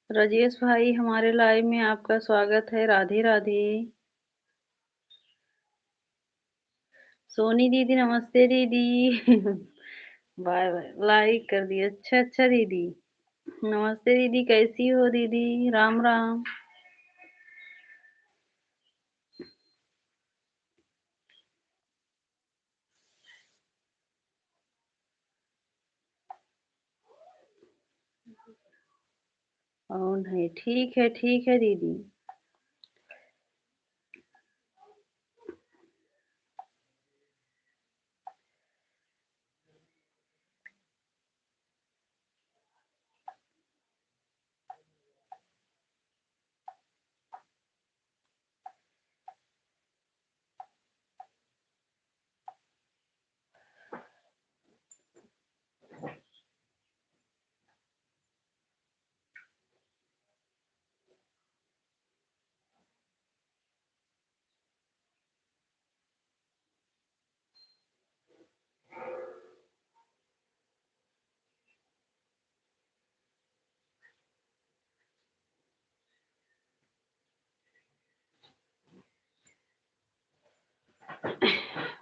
राजेश भाई, हमारे लाइव में आपका स्वागत है। राधे राधे। सोनी दीदी, नमस्ते दीदी। बाय बाय, लाइक कर दिए। अच्छा अच्छा दीदी। नमस्ते दीदी, कैसी हो दीदी? राम राम। ऑन है, ठीक है दीदी।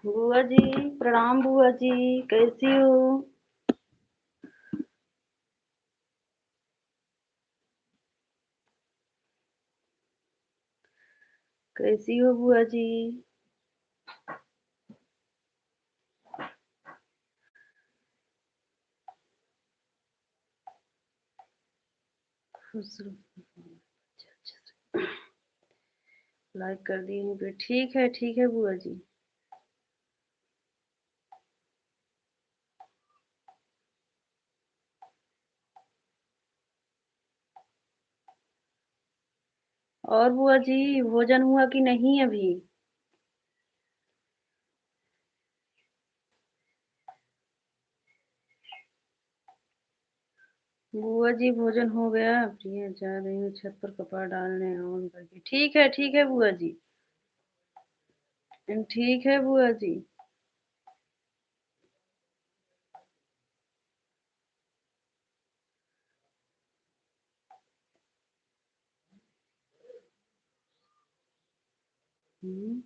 बुआ जी, प्रणाम बुआ जी। कैसी हो? कैसी हो बुआ जी? खुश रहो। अच्छा अच्छा, लाइक कर दी हूँ पे। ठीक है बुआ जी। और बुआ जी, भोजन हुआ कि नहीं अभी? बुआ जी, भोजन हो गया। प्रिया, जा रही हूँ छत पर कपड़ा डालने, ऑन करके। ठीक है बुआ जी। ठीक है बुआ जी। हम्म,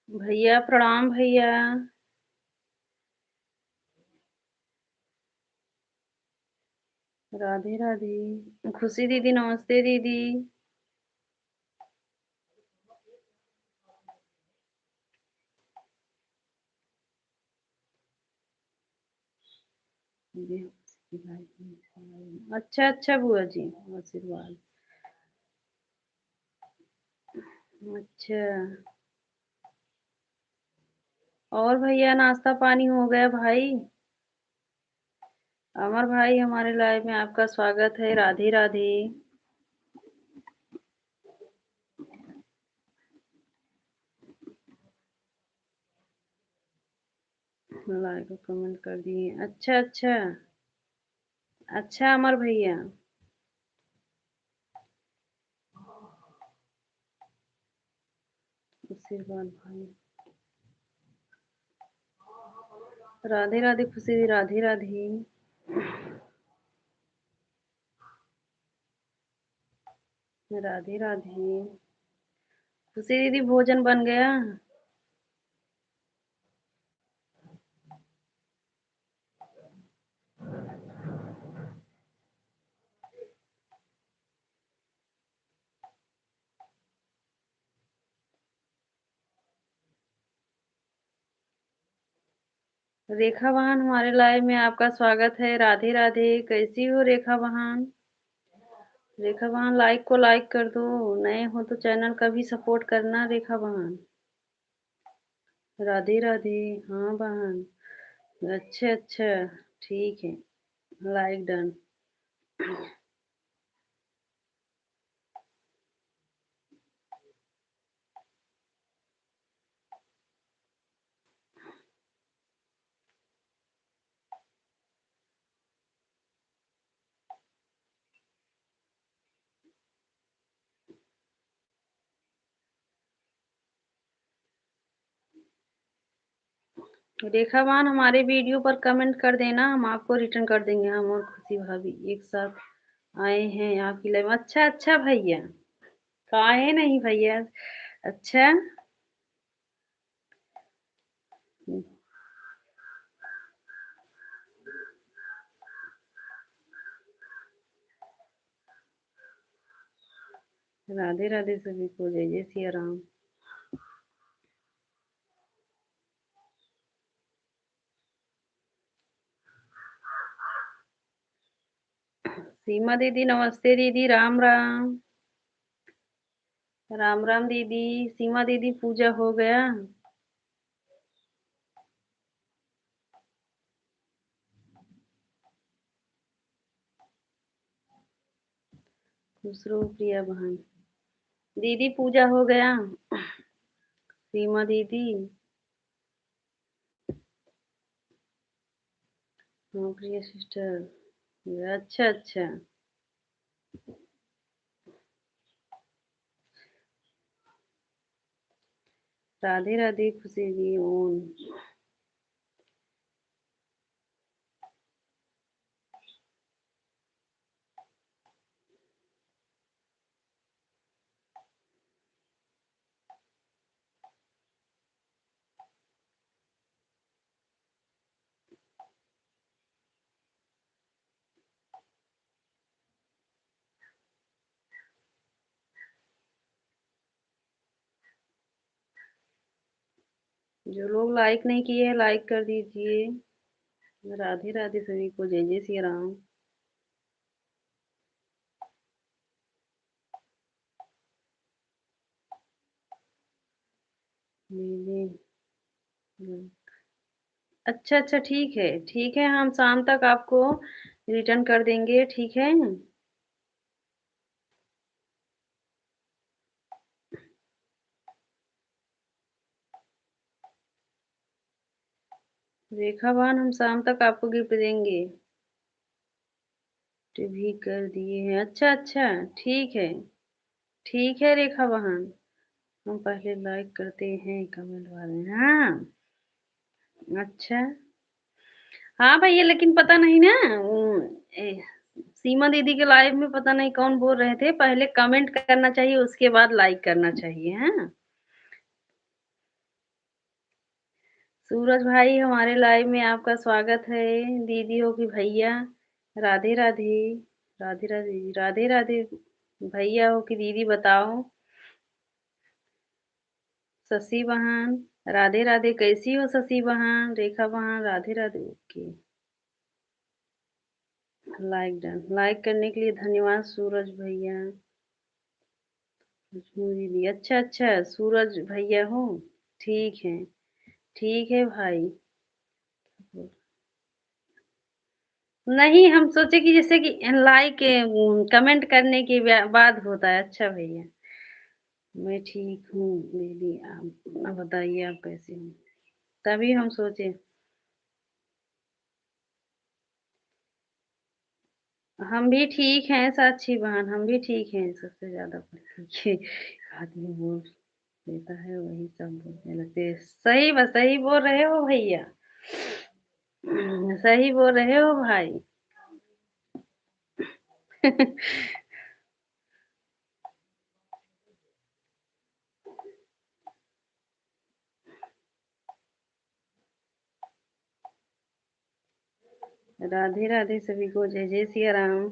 भैया प्रणाम भैया। राधे राधे। खुशी दीदी, नमस्ते दीदी। अच्छा अच्छा बुआ जी, आशीर्वाद। अच्छा। और भैया, नाश्ता पानी हो गया भाई? अमर भाई, हमारे लाइव में आपका स्वागत है। राधे राधे। लाइक और कमेंट कर दिए। अच्छा अच्छा। अच्छा अमर भैया। आशीर्वाद भाई। राधे राधे खुशी दी, राधे राधे। राधे राधे। खुशी दीदी, भोजन बन गया? रेखा बहन, हमारे लाइव में आपका स्वागत है। राधे राधे। कैसी हो रेखा बहन? रेखा बहन, लाइक को लाइक कर दो। नए हो तो चैनल का भी सपोर्ट करना रेखा बहन। राधे राधे। हाँ बहन। अच्छा अच्छा। ठीक है। Like done. रेखावान हमारे वीडियो पर कमेंट कर देना, हम आपको रिटर्न कर देंगे। हम और खुशी भाभी एक साथ आए हैं आपकी लाइव। अच्छा अच्छा भैया, काहे नहीं भैया। अच्छा, राधे राधे सभी को, जय जय सिया राम। सीमा दीदी नमस्ते दीदी, राम राम। राम राम दीदी। सीमा दीदी पूजा हो गया? खुश रहो प्रिया बहन। दीदी पूजा हो गया? सीमा दीदी। हाँ प्रिया सिस्टर। अच्छा अच्छा। राधे राधे खुशी जी ओन। जो लोग लाइक नहीं किए हैं लाइक कर दीजिए। राधे राधे सभी को, जय जय श्री राम। दीदी। अच्छा अच्छा, ठीक है ठीक है, हम शाम तक आपको रिटर्न कर देंगे, ठीक है। रेखा बहन हम शाम तक आपको गिफ्ट देंगे। तो भी कर दिए हैं, अच्छा अच्छा। ठीक है ठीक है रेखा बहन। हम पहले लाइक करते हैं कमेंट वाले, हाँ। अच्छा। हाँ भैया, लेकिन पता नहीं ना, सीमा दीदी के लाइव में पता नहीं कौन बोल रहे थे, पहले कमेंट करना चाहिए उसके बाद लाइक करना चाहिए, हाँ। सूरज भाई हमारे लाइव में आपका स्वागत है। दीदी हो कि भैया? राधे राधे। राधे राधे राधे राधे। भैया हो कि दीदी बताओ। शशि बहन। राधे राधे, कैसी हो शशि बहन? रेखा बहन Radhe Radhe, okay. Like done, like करने के लिए धन्यवाद सूरज भैया। दीदी, अच्छा अच्छा, सूरज भैया हो। ठीक है ठीक है भाई। नहीं, हम सोचे कि जैसे कि लाइक कमेंट करने के बाद होता है। अच्छा भैया। मैं ठीक हूँ दीदी, आप बताइए आप कैसे हैं? तभी हम सोचे। हम भी ठीक हैं साक्षी बहन, हम भी ठीक हैं, सबसे ज्यादा ये आदमी बोल देता है वही सब बोलने लगते हैं। सही बोल रहे हो भैया। सही बोल रहे हो भाई। राधे राधे सभी को, जय जय सिया राम।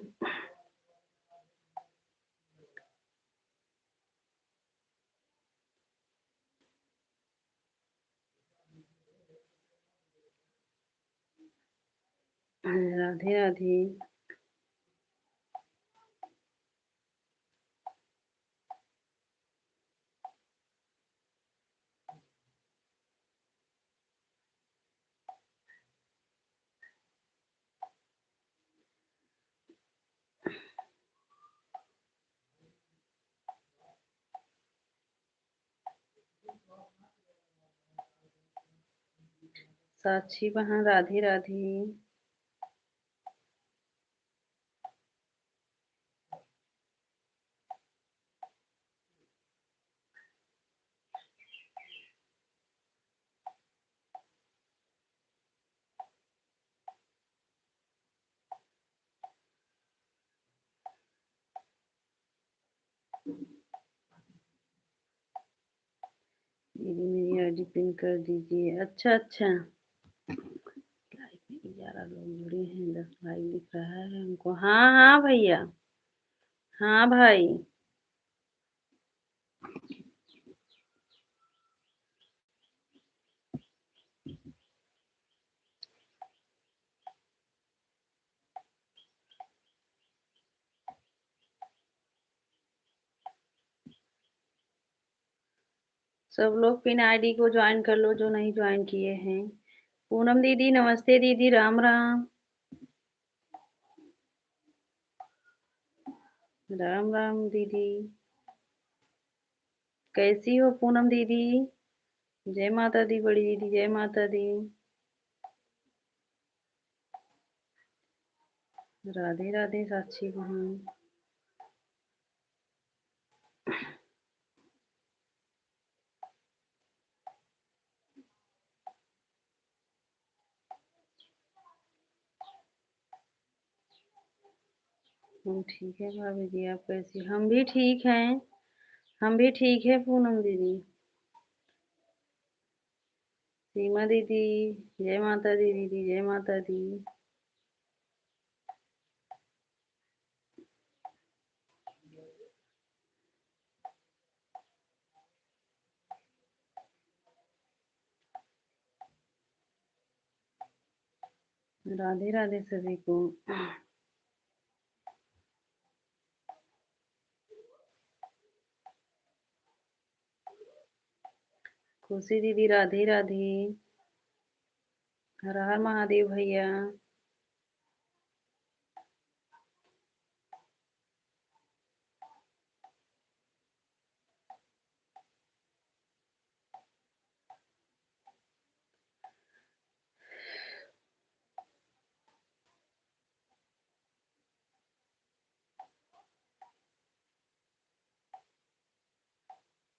राधे राधे। साक्षी बहन राधे राधे। दीदी मेरी आईडी पिन कर दीजिए। अच्छा अच्छा, लाइक में 11 लोग जुड़े हैं, 10 लाइक दिख रहा है हमको। हाँ हाँ भैया, हाँ भाई। सब लोग पिन आईडी को ज्वाइन कर लो जो नहीं ज्वाइन किए हैं। पूनम दीदी नमस्ते दीदी, राम राम। राम राम दीदी, कैसी हो पूनम दीदी? जय माता दी बड़ी दीदी, जय माता दी। राधे राधे साक्षी बहन। हम ठीक है भाभी जी, आप कैसी? हम भी ठीक हैं, हम भी ठीक है पूनम दीदी। सीमा दीदी, जय माता दी दीदी, जय माता दी। राधे राधे सभी को। खुशी दीदी राधे राधे। हर हर महादेव भैया।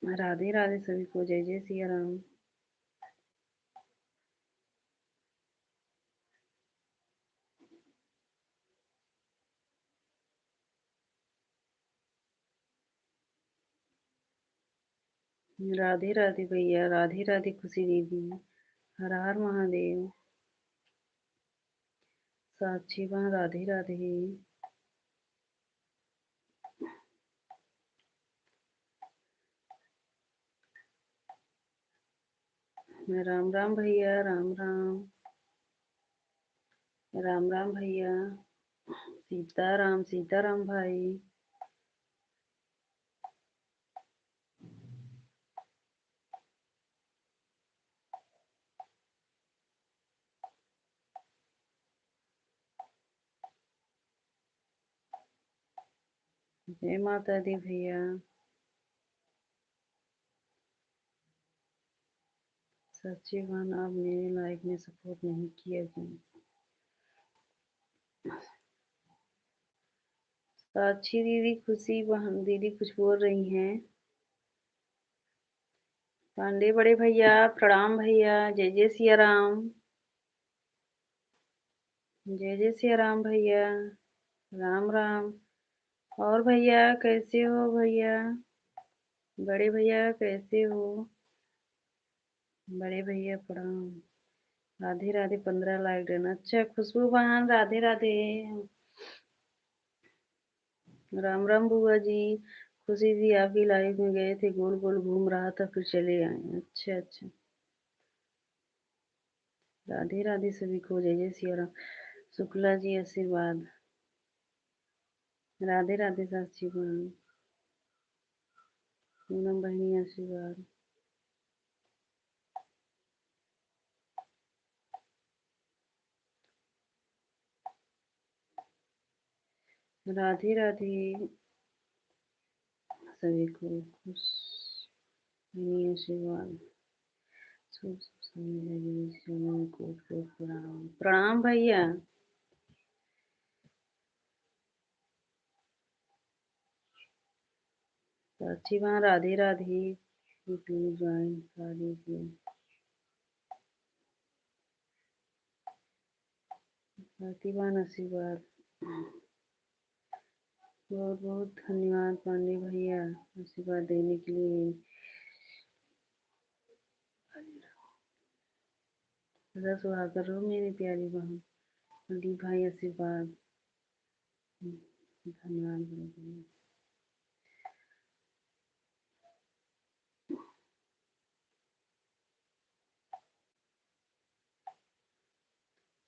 राधे राधे सभी को, जय जय सिया राम। राधे राधे भैया, राधे राधे खुशी दीदी। हर हर महादेव। साक्षी बहन राधे राधे। राम राम भैया, राम राम। राम राम भैया। सीताराम सीताराम भाई। जय माता दी भैया। सच्ची बहन, आप मेरे लाइफ में सपोर्ट नहीं किया क्यों? साक्षी दीदी, खुशी बहन दीदी कुछ बोल रही हैं। पांडे बड़े भैया प्रणाम भैया, जय जय सिया राम। जय जय सिया राम भैया। राम राम। और भैया कैसे हो भैया? बड़े भैया कैसे हो? बड़े भैया प्रणाम। राधे राधे, 15 लाइक देना। अच्छा खुशबू बहन राधे राधे। राम राम बुआ जी। खुशी जी आपकी लाइफ में गए थे, गोल गोल घूम रहा था फिर चले आए। अच्छा अच्छा। राधे राधे सभी को, जय जय सिया राम। शुक्ला जी आशीर्वाद। राधे राधे साक्षी बहन। पूनम बहनी आशीर्वाद। राधे राधे सभी को, खुश बहनी आशीर्वाद। शुभ शुभ समय लगे, कोट कोट प्रणाम। प्रणाम भैया। साक्षी बहन राधे राधे। प्लीज ज्वाइन कर लीजिए। साक्षी बहन आशीर्वाद। बहुत बहुत धन्यवाद पांडे भैया आशीर्वाद देने के लिए। सदा सुहागर रहो मेरी प्यारी बहन। कुलदीप भाई आशीर्वाद। धन्यवाद बड़े भैया।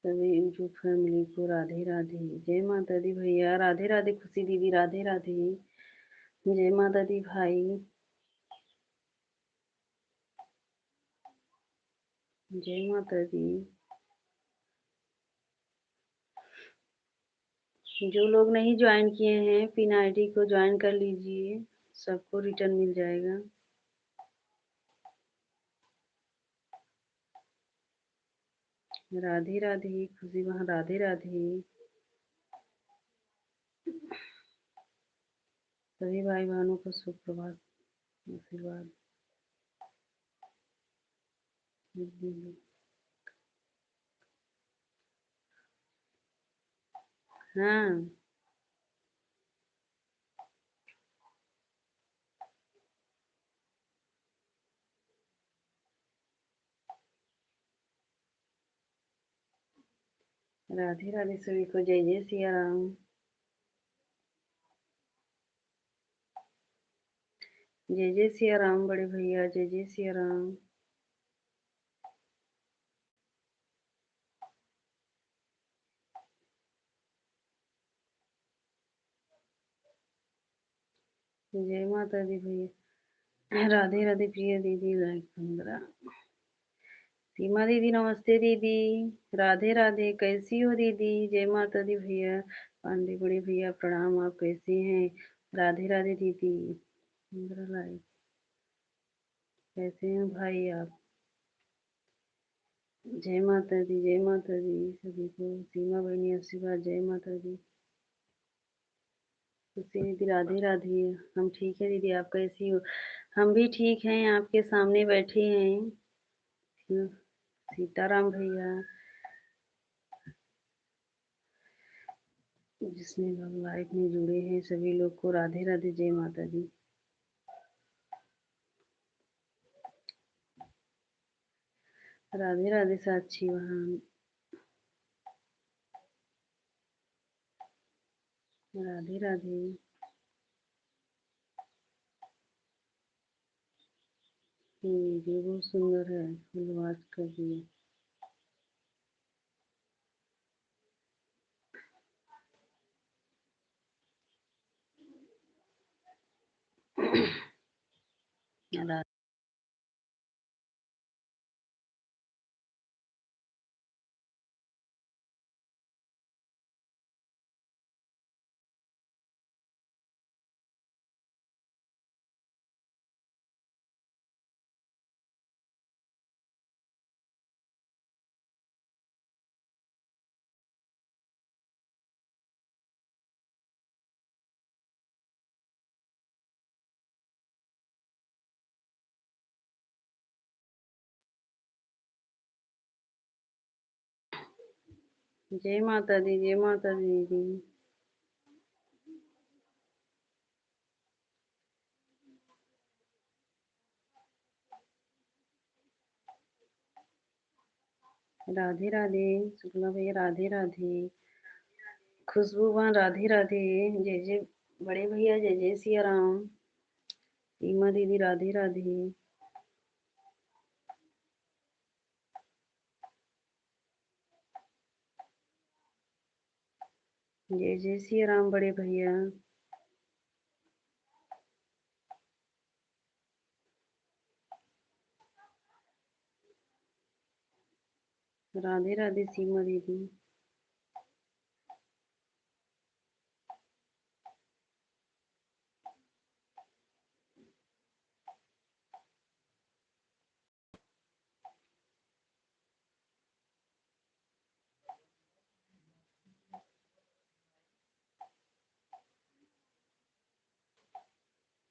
सभी यूट्यूब फैमिली को राधे राधे। जय माता दी भैया। राधे राधे खुशी दीदी। राधे राधे। जय माता दी भाई। जय माता दी। जो लोग नहीं ज्वाइन किए हैं पिन आईडी को ज्वाइन कर लीजिए, सबको रिटर्न मिल जाएगा। राधे राधे खुशी वहाँ। राधे राधे सभी भाई बहनों को सुप्रभात आशीर्वाद। हाँ राधे राधे सभी को। जय जय सिया राम। जय जय सिया राम बड़े भैया। जय जय सिया राम। जय माता दी भैया। राधे राधे प्रिय दीदी। लाइक 15। सीमा दीदी नमस्ते दीदी। राधे राधे कैसी हो दीदी। जय माता दी भैया। पांडे बड़े भैया प्रणाम। आप कैसे हैं। राधे राधे दीदी। 15 लाइक। कैसे हैं भाई आप। जय माता दी। जय माता दी सभी को। सीमा बहनी आशीर्वाद। जय माता दी। खुशी दीदी राधे राधे। हम ठीक है दीदी। आप कैसी हो। हम भी ठीक हैं। आपके सामने बैठे हैं। सीताराम भैया। जिसमें लोग लाइव में जुड़े हैं सभी लोग को राधे राधे। जय माता दी। राधे राधे साक्षी वहाँ। राधे राधे। ये बहुत सुंदर है। फुलवास कर दिए। जय माता दी। जय माता दी। राधे राधे शुक्ला भैया। राधे राधे खुशबू वहाँ। राधे राधे। जय जय बड़े भैया। जय जय सिया राम। सीमा दीदी राधे राधे। जय जय सिया राम बड़े भैया। राधे राधे सीमा दीदी।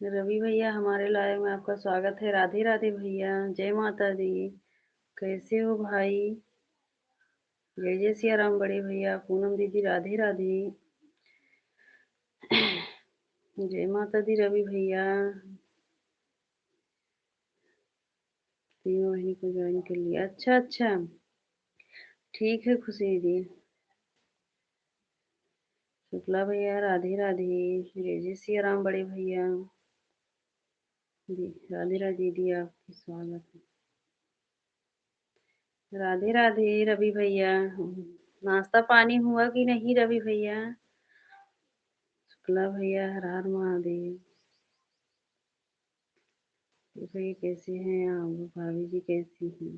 रवि भैया हमारे लाइव में आपका स्वागत है। राधे राधे भैया। जय माता दी। कैसे हो भाई। जय जय सिया राम बड़े भैया। पूनम दीदी राधे राधे। जय माता दी रवि भैया। तीनों बहनी को ज्वाइन कर लिया। अच्छा अच्छा। ठीक है खुशी दीदी। शुक्ला भैया राधे राधे। जय जय सिया राम बड़े भैया। राधे राधे दीदी आपकी स्वागत है। राधे राधे रवि भैया। नाश्ता पानी हुआ कि नहीं रवि भैया? शुक्ला भैया हर हर महादेव। भैया कैसे हैं आप? भाभी जी कैसी हैं?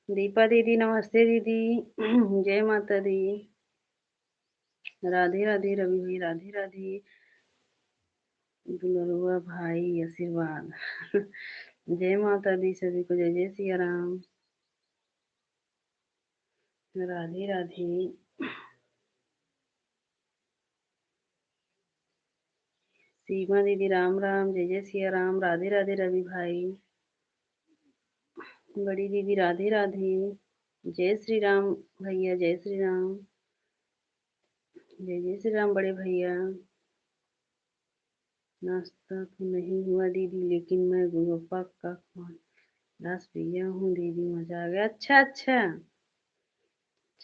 दीपा दीदी नमस्ते दीदी। जय माता दी। राधे राधे रवि भाई राधे राधे। दुलरुआ भाई आशीर्वाद। जय माता दी सभी को। जय जय सिया राम। राधे राधे। सीमा दीदी राम राम। जय जय सिया राम। राधे राधे रवि भाई। बड़ी दीदी राधे राधे। जय श्री राम भैया। जय श्री राम। जय जय श्री राम बड़े भैया। नाश्ता तो नहीं हुआ दीदी, लेकिन मैं गोलगप्पा का रस पिया हूँ दीदी, मजा आ गया। अच्छा अच्छा,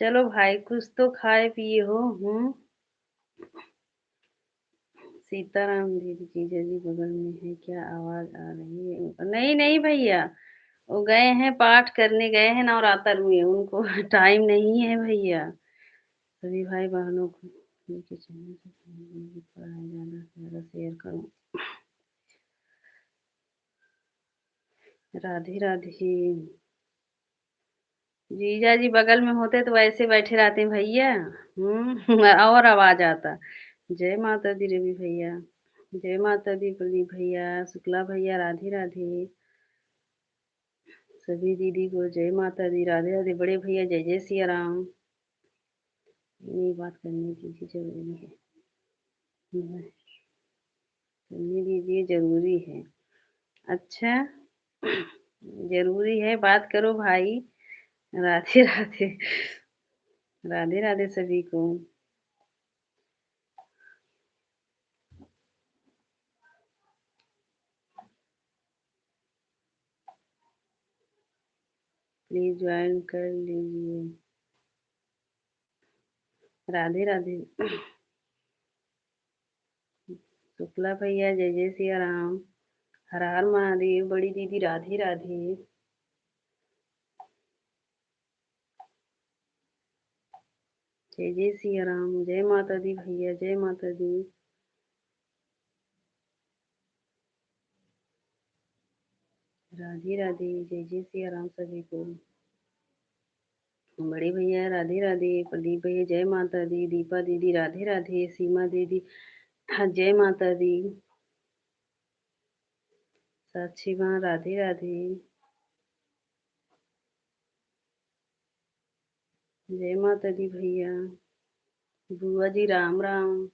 चलो भाई कुछ तो खाए पिए हो। सीताराम दीदी जीजा जी बगल में है क्या? आवाज आ रही है? नहीं नहीं भैया, वो गए हैं पाठ करने, गए हैं नवरात्र में, उनको टाइम नहीं है भैया। सभी भाई बहनों को उनके चैनल से ज़्यादा से ज़्यादा शेयर करो। राधे राधे। जीजा जी बगल में होते तो वैसे बैठे रहते भैया। और आवाज आता। जय माता दी रवि भैया। जय माता दी प्रदीप भैया। शुक्ला भैया राधे राधे। सभी दीदी को जय माता दी राधे राधे। बड़े भैया जय जय सिया राम। ये बात करने की भी जरूरी है, करने दीजिए जरूरी है। अच्छा, जरूरी है, बात करो भाई। राधे राधे। राधे राधे सभी को। प्लीज ज्वाइन कर लीजिए। राधे राधे। शुक्ला भैया जय जय सिया राम। हर हर महादेव। बड़ी दीदी राधे राधे। जय जय सिया राम। जय माता दी भैया। जय माता दी। राधे राधे। जय जय सिया राम सभी को। बड़े भैया राधे राधे। प्रदीप भैया जय माता दी। दीपा दीदी राधे राधे। सीमा दीदी हाँ जय माता दी। साक्षी माँ राधे राधे। जय माता दी भैया। बुआ जी राम राम।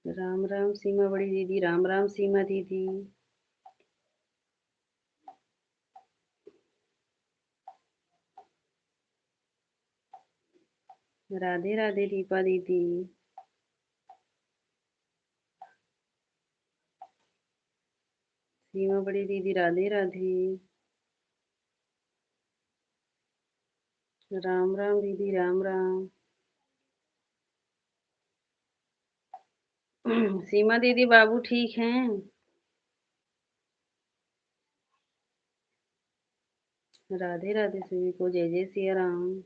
राम राम सीमा बड़ी दीदी। राम राम सीमा दीदी। राधे राधे दीपा दीदी। सीमा बड़ी दीदी राधे राधे। राम राम दीदी राम राम। सीमा दीदी बाबू ठीक हैं? राधे राधे सभी को। जय जय सिया राम।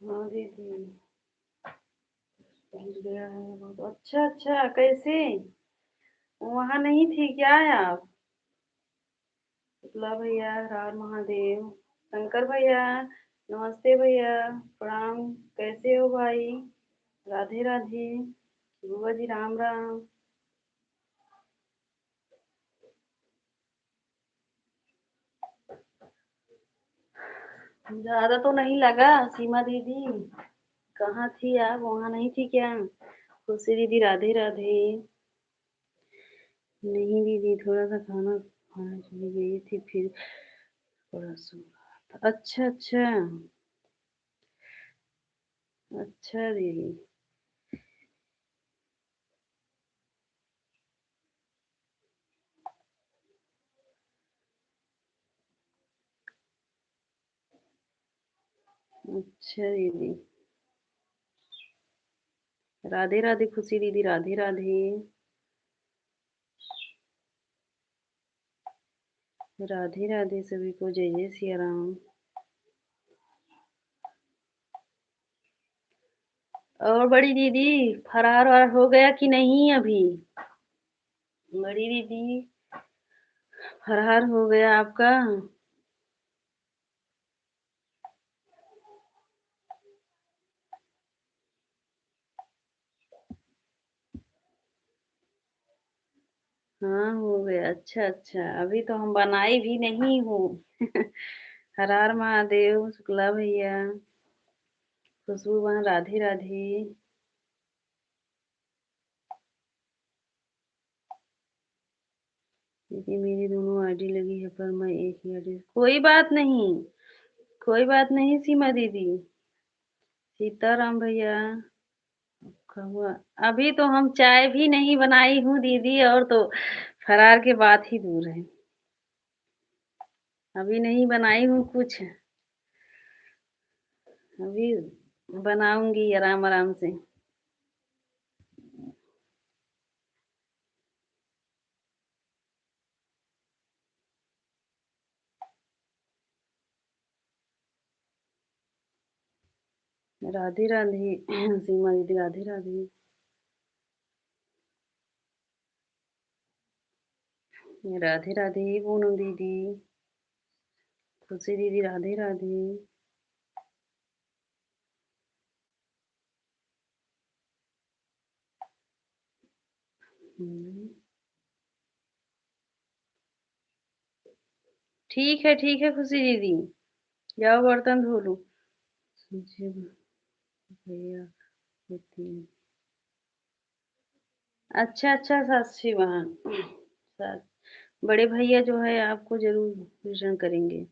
हाँ दीदी, गिर गया है बहुत। अच्छा अच्छा, कैसे? वहां नहीं थी क्या आप? शुक्ला भैया, हर हर महादेव। शंकर भैया, नमस्ते भैया। प्रणाम। कैसे हो भाई? राधे राधे। बुआ जी राम राम। ज्यादा तो नहीं लगा सीमा दीदी? कहाँ थी आप? वहां नहीं थी क्या? खुशी दीदी राधे राधे। नहीं दीदी, थोड़ा सा खाना खाने चली गई थी, फिर थोड़ा सो रहा था। अच्छा अच्छा। अच्छा दीदी। अच्छा दीदी। राधे राधे खुशी दीदी, राधे राधे। राधे राधे सभी को, जय जय सिया राम। और बड़ी दीदी, फरार वार हो गया कि नहीं अभी? बड़ी दीदी, फरार हो गया आपका? हाँ हो गया। अच्छा अच्छा, अभी तो हम बनाई भी नहीं हूँ। हर हर महादेव। शुक्ला भैया, खुशबू बहन, राधे राधे। दीदी मेरी दोनों आईडी लगी है, पर मैं एक ही आईडी। कोई बात नहीं, कोई बात नहीं सीमा दीदी। सीताराम भैया। हुआ। अभी तो हम चाय भी नहीं बनाई हूँ दीदी, और तो फरार के बात ही दूर है। अभी नहीं बनाई हूँ कुछ। अभी बनाऊंगी आराम आराम से। राधे राधे। सीमा दीदी राधे राधे। राधे राधे पूनम दीदी। खुशी दीदी राधे राधे। हम्म, ठीक है खुशी दीदी। जाओ बर्तन धो लो। जी भैया होती है। अच्छा अच्छा साक्षी बहन। बड़े भैया जो है आपको जरूर विजन करेंगे।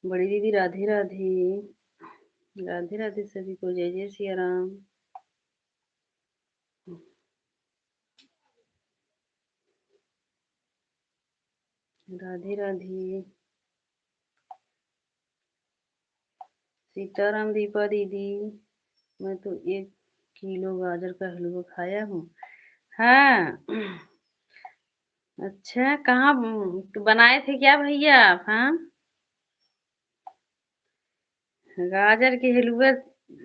बड़ी दीदी राधे राधे। राधे राधे सभी को, जय जय सिया राम। राधे राधे। सीताराम दीपा दीदी। मैं तो 1 किलो गाजर का हलवा खाया हूँ। हाँ। अच्छा, कहाँ बनाए थे क्या भैया आप? हाँ, गाजर के हलवा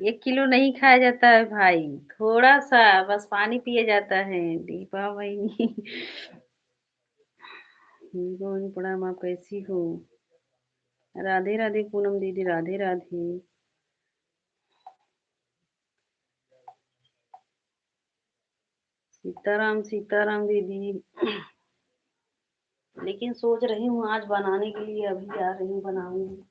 1 किलो नहीं खाया जाता है भाई। थोड़ा सा बस पानी पिया जाता है। दीपा बहनी। दीपा बहनी प्रणाम, आप कैसी हो? राधे राधे पूनम दीदी, राधे राधे। सीताराम सीताराम दीदी। लेकिन सोच रही हूँ आज बनाने के लिए, अभी जा रही हूँ बनाऊंगी।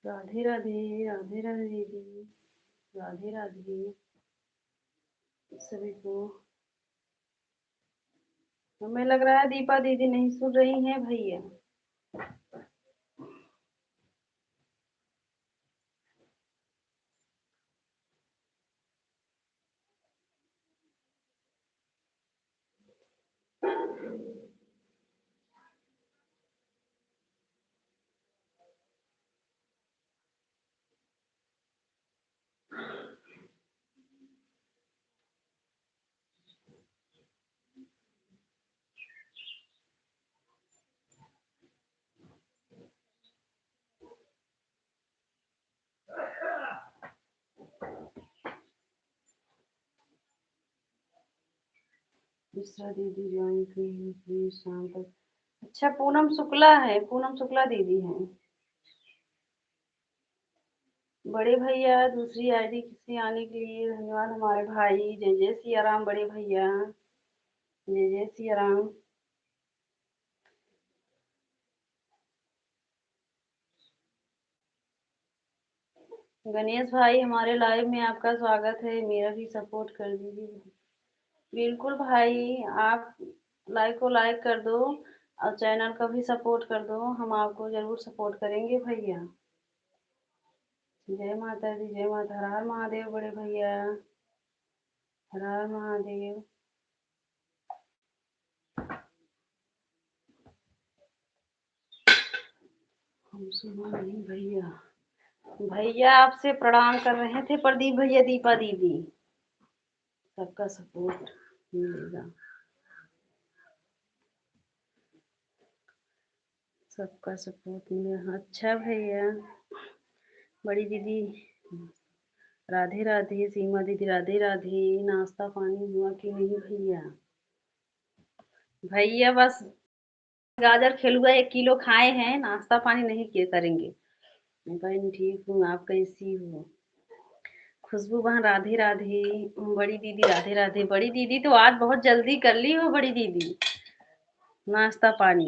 राधे राधे। राधे राधे दीदी। राधे राधे सभी को। हमें लग रहा है दीपा दीदी नहीं सुन रही हैं भैया। दूसरा दीदी ज्वाइन की प्लीज शाम तक। अच्छा, पूनम शुक्ला है, पूनम शुक्ला दीदी हैं। बड़े भैया दूसरी आईडी किसी आने के लिए धन्यवाद हमारे भाई। जय जय सिया राम बड़े भैया। जय जय सिया राम। गणेश भाई हमारे लाइव में आपका स्वागत है, मेरा भी सपोर्ट कर दीजिए। बिल्कुल भाई, आप लाइक को लाइक कर दो और चैनल का भी सपोर्ट कर दो, हम आपको जरूर सपोर्ट करेंगे भैया। जय माता दी, जय माता। हर हर महादेव बड़े भैया। हर हर महादेव। हम सुना नहीं भैया। भैया आपसे प्रणाम कर रहे थे प्रदीप भैया, दीपा दीदी। सबका सपोर्ट मिलेगा, सबका सपोर्ट मिलेगा। अच्छा भैया। बड़ी दीदी राधे राधे। सीमा दीदी राधे राधे। नाश्ता पानी हुआ कि नहीं भैया? भैया बस गाजर खेलुआ 1 किलो खाए हैं, नाश्ता पानी नहीं किए करेंगे। मैं कहीं ठीक हूँ, आप कैसी हो? खुशबू बहन राधे राधे। बड़ी दीदी राधे राधे। बड़ी दीदी तो आज बहुत जल्दी कर ली हो बड़ी दीदी नाश्ता पानी।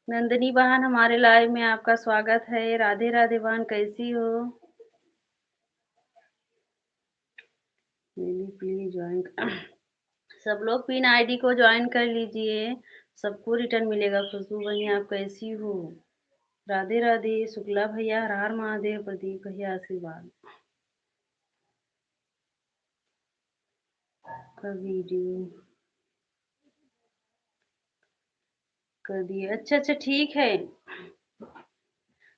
नंदिनी बहन हमारे लाइव में आपका स्वागत है। राधे राधे बहन, कैसी हो? नीली पीली ज्वाइन। सब लोग पिन आईडी को ज्वाइन कर लीजिए, सबको रिटर्न मिलेगा। खुशबू बहन आप कैसी हो? राधे राधे। शुक्ला भैया हर हर महादेव। प्रदीप भैया आशीर्वाद का वीडियो कर दिए। अच्छा अच्छा, ठीक है।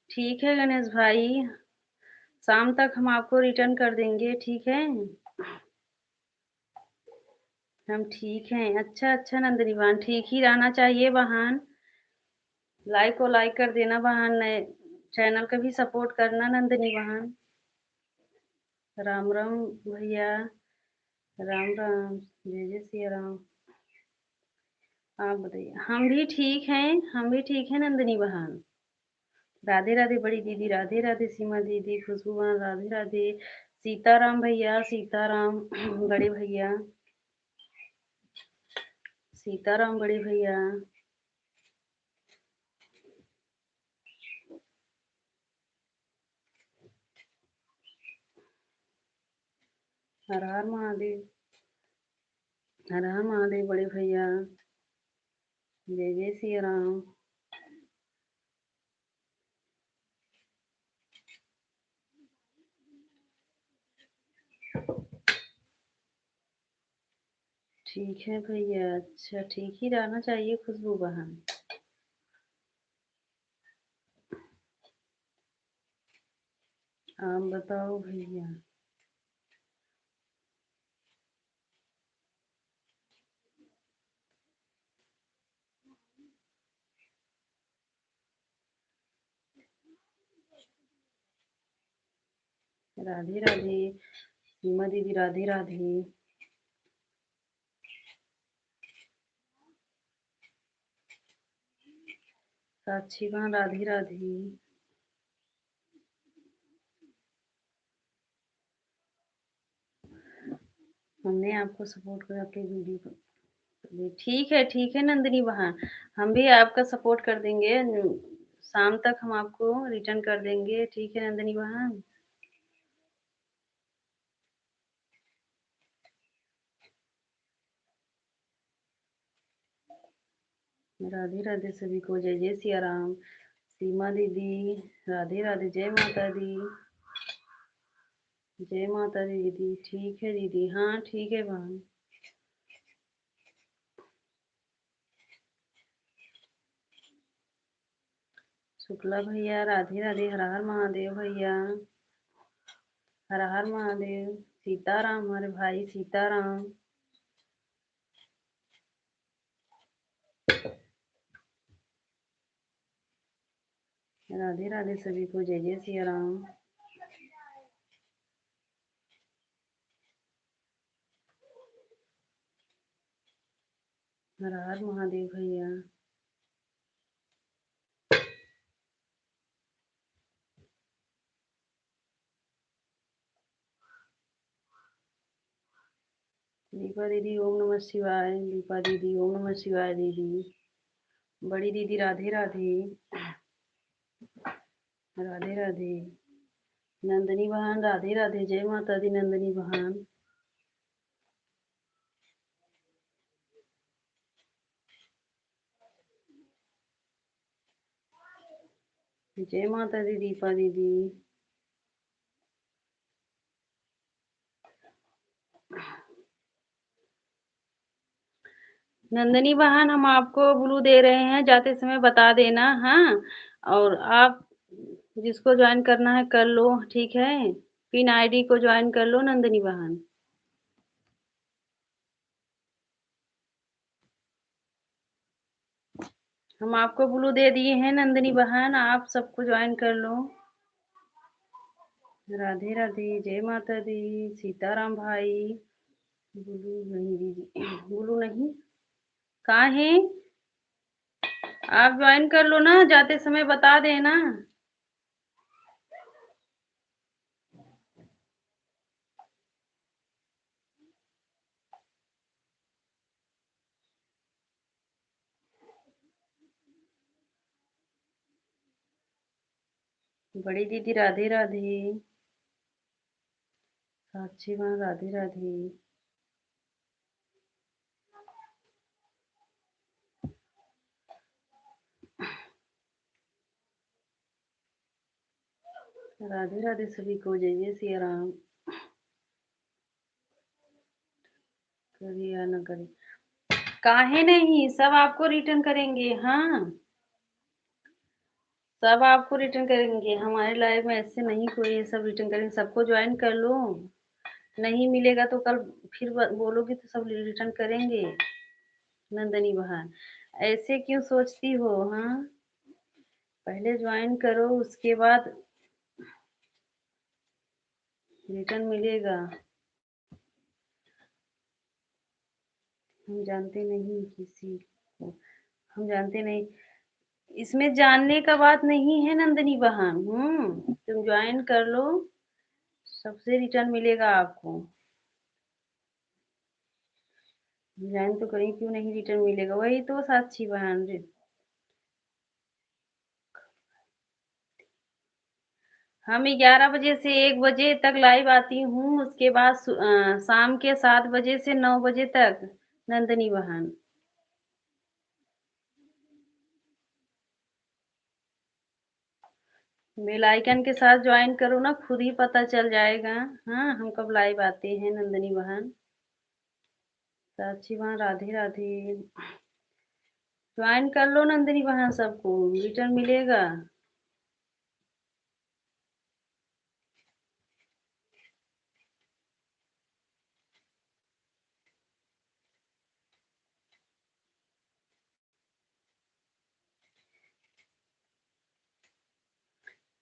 ठीक है गणेश भाई, शाम तक हम आपको रिटर्न कर देंगे, ठीक है? हम ठीक हैं। अच्छा अच्छा नंदिनी बहन, ठीक ही रहना चाहिए बहन। लाइक को लाइक कर देना बहन, नए चैनल का भी सपोर्ट करना नंदिनी बहन। राम राम भैया। राम राम। जय जय सिया राम। आप बताइए। हम भी ठीक हैं, हम भी ठीक हैं नंदिनी बहन। राधे राधे बड़ी दीदी। राधे राधे सीमा दीदी। खुशबू बहन राधे राधे। सीताराम भैया सीताराम। बड़े भैया सीताराम बड़े भैया। हर हर महादेव। हर हर महादेव बड़े भैया। जय जय सिया राम। ठीक है भैया, अच्छा ठीक ही रहना चाहिए खुशबू बहन। आप बताओ भैया। राधे राधे सीमा दीदी। राधे राधे। साक्षी बहन राधे राधे। हमने आपको सपोर्ट कर आपके वीडियो ठीक है नंदिनी बहन, हम भी आपका सपोर्ट कर देंगे। शाम तक हम आपको रिटर्न कर देंगे। ठीक है नंदिनी बहन। राधे राधे सभी को, जय जय सिया राम। सीमा दीदी, राधे राधे, जय माता दी। जय माता दी दीदी। ठीक है दीदी, हाँ ठीक है बहन। शुक्ला भैया, राधे राधे, हर हर महादेव भैया। हर हर महादेव। सीताराम, हमारे भाई सीताराम। राधे राधे सभी को, जय जय सिया राम। हर हर महादेव भैया। दीपा दीदी ओम नमः शिवाय। दीपा दीदी ओम नमः शिवाय दीदी। बड़ी दीदी राधे राधे। राधे राधे। नंदनी बहन राधे राधे, जय माता दी नंदनी बहन। जय माता दी दीपा दीदी। नंदनी बहन, हम आपको ब्लू दे रहे हैं, जाते समय बता देना। हाँ, और आप जिसको ज्वाइन करना है कर लो। ठीक है, पिन आईडी को ज्वाइन कर लो नंदनी बहन। हम आपको ब्लू दे दिए हैं नंदनी बहन, आप सबको ज्वाइन कर लो। राधे राधे, जय माता दी। सीताराम भाई। ब्लू नहीं दीदी, ब्लू नहीं, कहाँ है? आप ज्वाइन कर लो ना, जाते समय बता देना। बड़ी दीदी राधे राधे। साक्षी माँ राधे राधे। राधे राधे सभी को, जय जय सिया राम। करिए या न करिए, काहे नहीं, सब आपको रिटर्न करेंगे। हाँ, सब आपको रिटर्न करेंगे। हमारे लाइफ में ऐसे नहीं कोई ये सब रिटर्न करेंगे। सबको ज्वाइन कर लो, नहीं मिलेगा तो कल फिर बोलोगी तो सब रिटर्न करेंगे। नंदनी बहन, ऐसे क्यों सोचती हो? हाँ, पहले ज्वाइन करो, उसके बाद रिटर्न मिलेगा। हम जानते नहीं किसी को, हम जानते नहीं। इसमें जानने का बात नहीं है नंदनी बहन। तुम ज्वाइन कर लो, सबसे रिटर्न मिलेगा आपको। ज्वाइन तो करें, क्यों नहीं रिटर्न मिलेगा? वही तो साक्षी बहन, हम 11 बजे से 1 बजे तक लाइव आती हूँ, उसके बाद शाम के 7 बजे से 9 बजे तक। नंदनी बहन, बेल आइकन के साथ ज्वाइन करो ना, खुद ही पता चल जाएगा। हाँ, हम कब लाइव आते हैं नंदनी बहन। साक्षी बहन राधे राधे। ज्वाइन कर लो नंदनी बहन, सबको रिटर्न मिलेगा।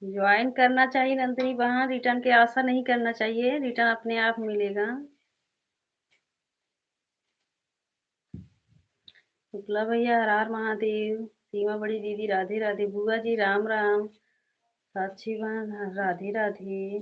ज्वाइन करना चाहिए नंदनी बहन, रिटर्न की आशा नहीं करना चाहिए, रिटर्न अपने आप मिलेगा। शुक्ला भैया हर हर महादेव। सीमा बड़ी दीदी राधे राधे। बुआ जी राम राम। साक्षी बहन राधे राधे।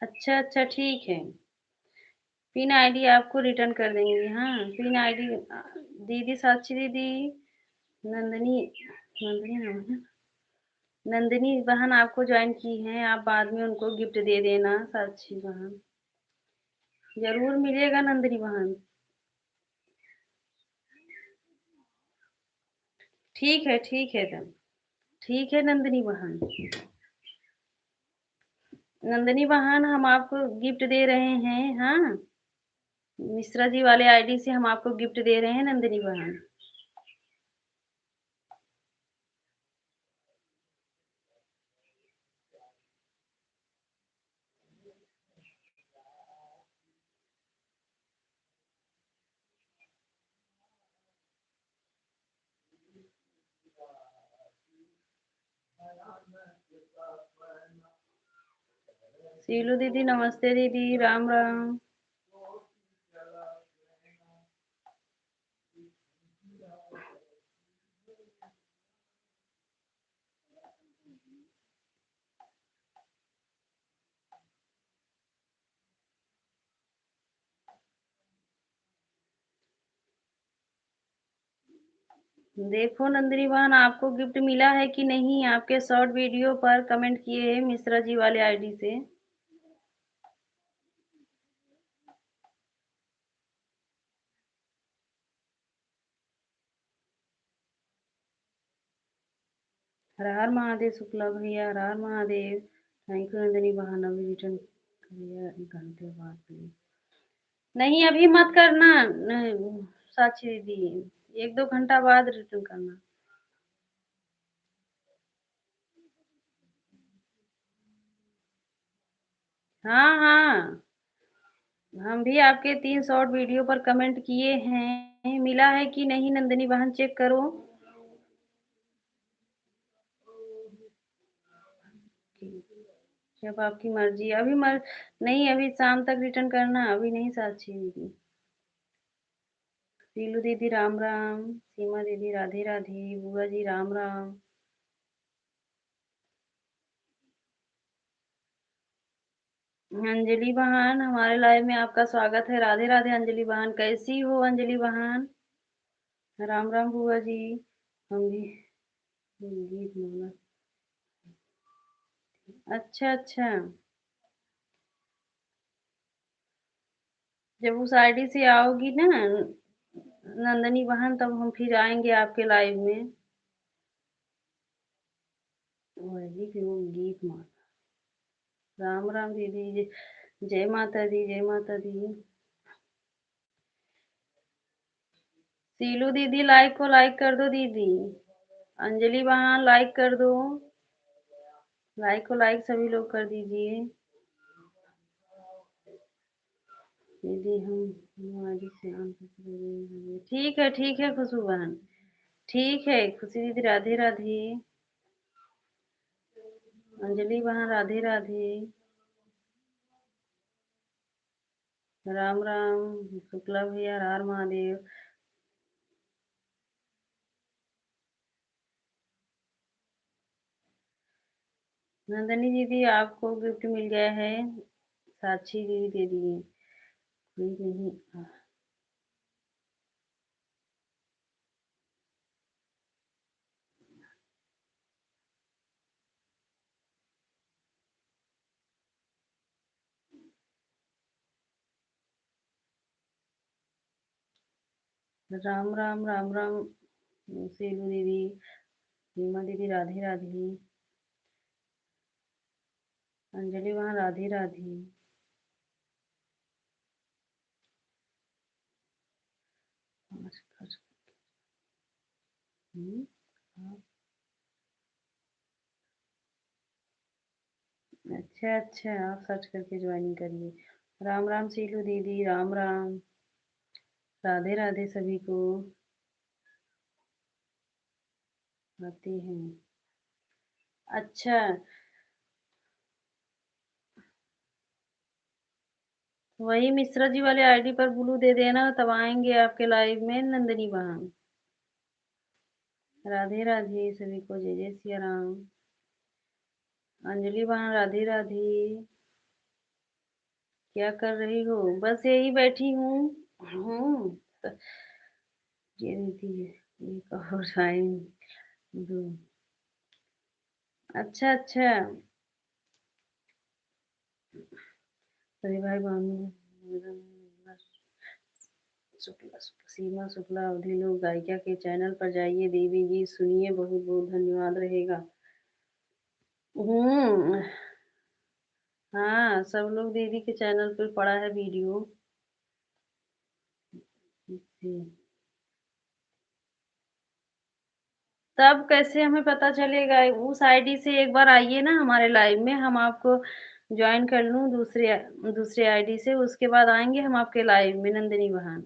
अच्छा अच्छा, ठीक है। पिन आईडी आपको रिटर्न कर देंगे। हाँ, पिन आईडी दीदी साक्षी दीदी, नंदनी, नंदनी नाम है ना? नंदिनी बहन आपको ज्वाइन की हैं, आप बाद में उनको गिफ्ट दे देना। साक्षी बहन जरूर मिलेगा नंदिनी बहन। ठीक है तब। ठीक है नंदिनी बहन। नंदिनी बहन हम आपको गिफ्ट दे रहे हैं। हाँ, मिश्रा जी वाले आईडी से हम आपको गिफ्ट दे रहे हैं नंदिनी बहन। सीलू दीदी नमस्ते दीदी, राम राम। देखो नंदिनी बहन आपको गिफ्ट मिला है कि नहीं, आपके शॉर्ट वीडियो पर कमेंट किए हैं मिश्रा जी वाले आईडी से। हर हर महादेव शुक्ला भैया, हर हर महादेव। थैंक यू नंदिनी बहन, अभी रिटर्न भैया 1 घंटे बाद प्लीज। नहीं अभी मत करना साक्षी दीदी, 1-2 घंटा बाद रिटर्न करना। हाँ हाँ, हम भी आपके 3 शॉर्ट वीडियो पर कमेंट किए हैं, मिला है कि नहीं नंदिनी बहन चेक करो। जब आपकी मर्जी। अभी नहीं, अभी शाम तक रिटर्न करना, अभी नहीं साक्षी दीदी। पीलू दीदी राम राम, सीमा दीदी राधे राधे, बुआ जी राम राम। अंजलि बहन हमारे लाइव में आपका स्वागत है। राधे राधे अंजलि बहन, कैसी हो अंजलि बहन? राम राम बुआ जी। हम भी गीत माला। अच्छा अच्छा, जब उस आईडी से आओगी ना नंदनी बहन, तब हम फिर आएंगे आपके लाइव में। वही फिर वो गीत माला। राम राम दीदी, जय माता दी, जय माता दी। सीलू दीदी लाइक को लाइक कर दो दीदी। अंजलि बहन लाइक कर दो। लाइक को लाइक सभी लोग कर दीजिए। दीदी हम हमारी से ठीक है खुशबू बहन। ठीक है खुशी दीदी, राधे राधे। अंजलि बहन राधे राधे। राम राम शुक्ला भैया, हर हर महादेव। नंदनी दीदी आपको गिफ्ट मिल गया है, साक्षी दीदी दे दिए। कोई नहीं। राम राम राम राम। सेलू दीदी, सीमा दीदी राधे राधे। अंजलि वहाँ राधे राधे। हम्म, हाँ। अच्छा अच्छा, आप सर्च करके ज्वाइनिंग करिए। राम राम सीलू दीदी, राम राम। राधे राधे सभी को। आते हैं। अच्छा, वही मिश्रा जी वाले आईडी पर ब्लू दे देना, तब आएंगे आपके लाइव में नंदनी बहन। राधे राधे सभी को, जय जय सिया राम। अंजलि बहन राधे राधे। क्या कर रही हो? बस यही बैठी हूँ। ये दीदी एक और टाइम दो। अच्छा अच्छा। सभी भाई बहनों शुक्ला सीमा शुक्ला अवधि लोग गायिका के चैनल पर जाइए, देवी गीत सुनिए, बहुत बहुत धन्यवाद रहेगा। हम्म। हाँ, सब लोग दीदी के चैनल पर पड़ा है वीडियो। तब कैसे हमें पता चलेगा? उस आईडी से एक बार आइए ना हमारे लाइव में, हम आपको ज्वाइन कर लूँ दूसरे दूसरे आईडी से, उसके बाद आएंगे हम आपके लाइव में नंदिनी बहन।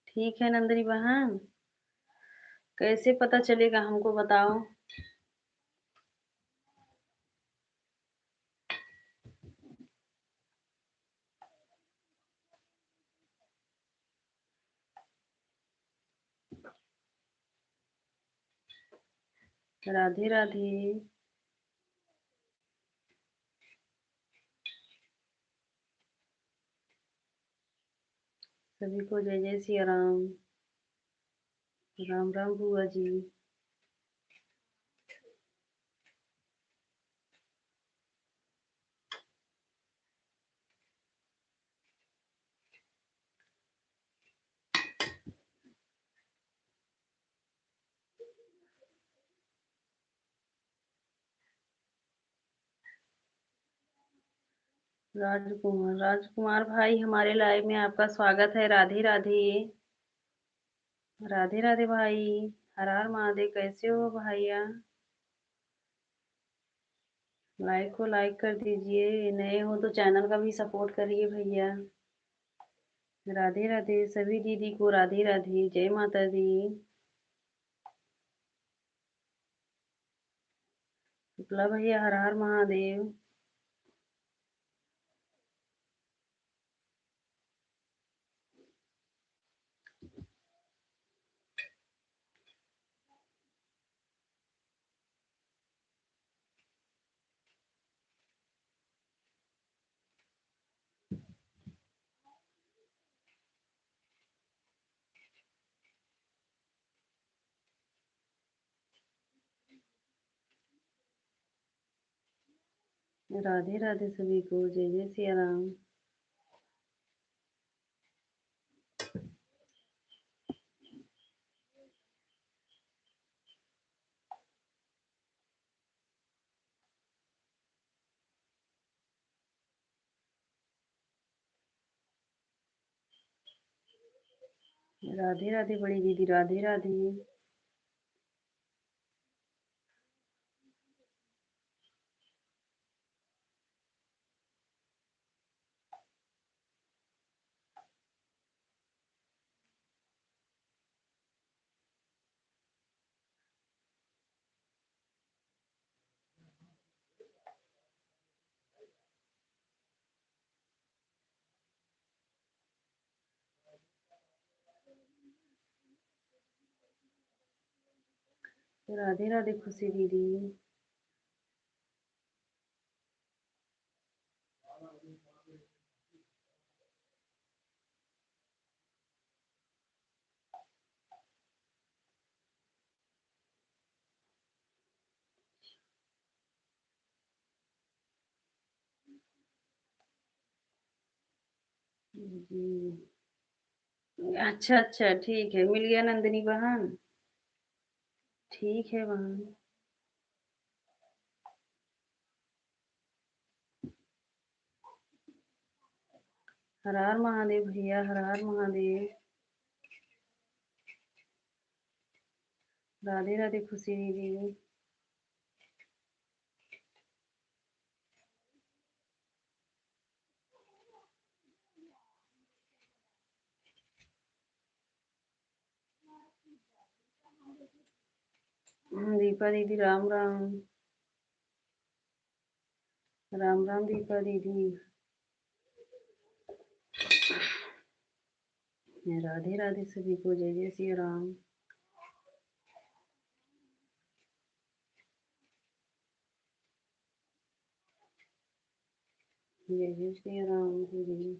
ठीक है नंदिनी बहन, कैसे पता चलेगा हमको बताओ। राधे राधे। सभी को जय जय सिया राम। राम राम बुआ जी। राजकुमार राजकुमार भाई, हमारे लाइव में आपका स्वागत है। राधे राधे। राधे राधे भाई। हर हर महादेव। कैसे हो भैया? लाइक को लाइक कर दीजिए, नए हो तो चैनल का भी सपोर्ट करिए भैया। राधे राधे सभी दीदी को, राधे राधे, जय माता दी। शुक्ला भैया हर हर महादेव। राधे राधे सभी को, जय जय सिया राम। राधे राधे बड़ी दीदी, राधे राधे। राधे राधे खुशी दीदी। जी। अच्छा अच्छा, ठीक है, मिल गया नंदिनी बहन। ठीक है बहन। हर हर महादेव भैया, हर हर महादेव। राधे राधे खुशी दीदी। दीपा दीदी राम राम। राम राम दीपा दीदी। राधे राधे सभी को, जय जय सिया राम। जय जय श्री राम जी।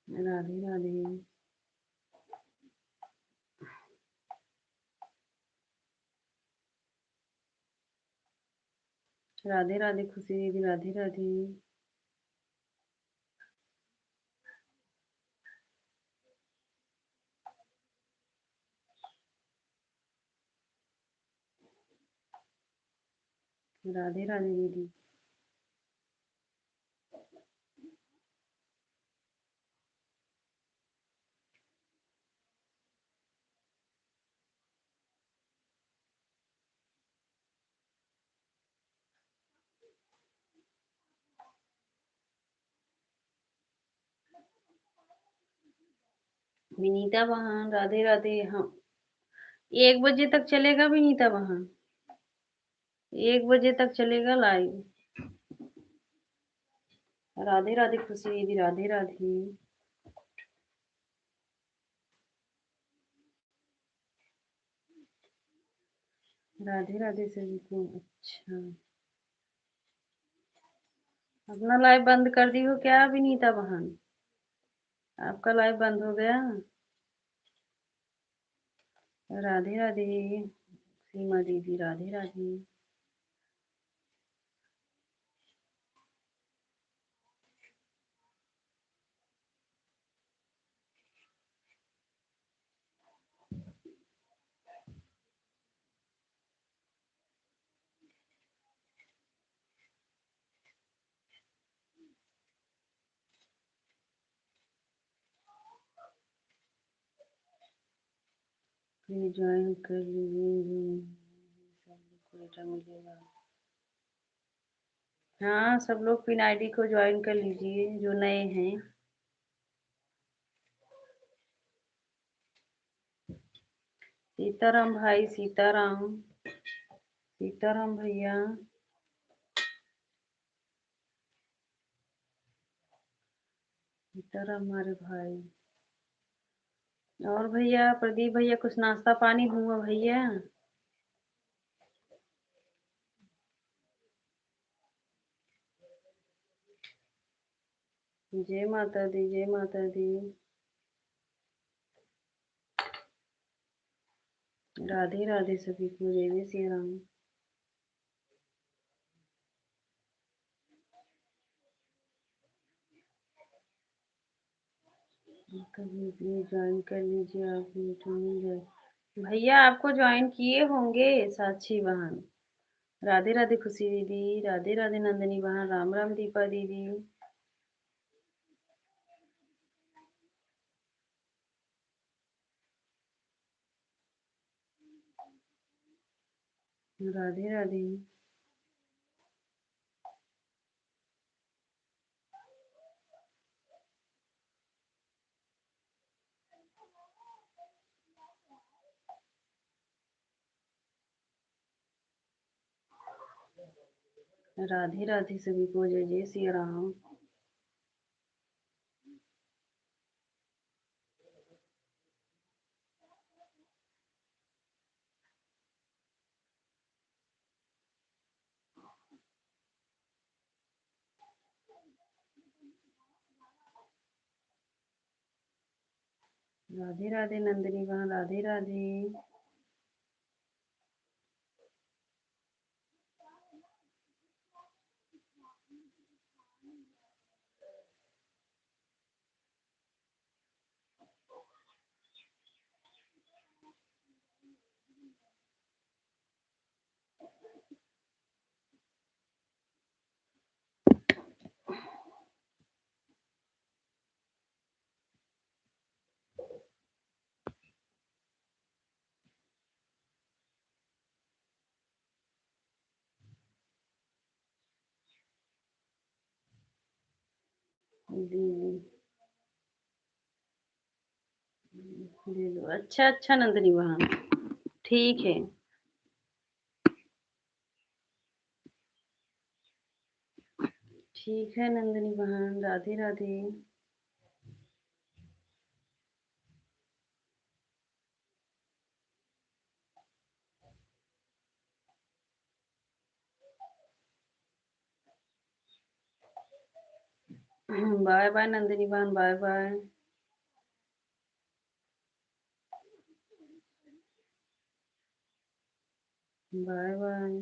राधे राधे। राधे राधे खुशी दीदी, राधे राधे। राधे राधे दीदी। विनीता बहन राधे राधे। हम 1 बजे तक चलेगा विनीता बहन, 1 बजे तक चलेगा लाइव। राधे राधे खुशी दीदी, राधे राधे। राधे राधे सभी को। अच्छा, अपना लाइव बंद कर दी हो क्या विनीता बहन? आपका लाइव बंद हो गया? राधे राधे सीमा दीदी, राधे राधे। प्लीज ज्वाइन कर लीजिए, सबको डेटा मिलेगा। हाँ, सब लोग पिन आईडी को ज्वाइन कर लीजिए जो नए हैं। सीताराम भाई, सीताराम, सीताराम भैया, सीताराम हमारे भाई। और भैया प्रदीप भैया कुछ नाश्ता पानी हुआ भैया? जय माता दी, जय माता दी। राधे राधे सभी को, जय जय श्री राम। कभी प्लीज ज्वाइन कर लीजिए, आप मिल जाए। भैया आपको ज्वाइन किए होंगे साक्षी बहन। राधे राधे खुशी दीदी, राधे राधे नंदिनी बहन, राम राम दीपा दीदी। राधे राधे। राधे राधे सभी को, जय जय श्री राम। राधे राधे नंदिनी बहन, राधे राधे। ले लो। अच्छा अच्छा नंदिनी बहन, ठीक है। ठीक है नंदिनी बहन, राधे राधे। बाय बाय नंदिनी बहन, बाय बाय। Bye bye.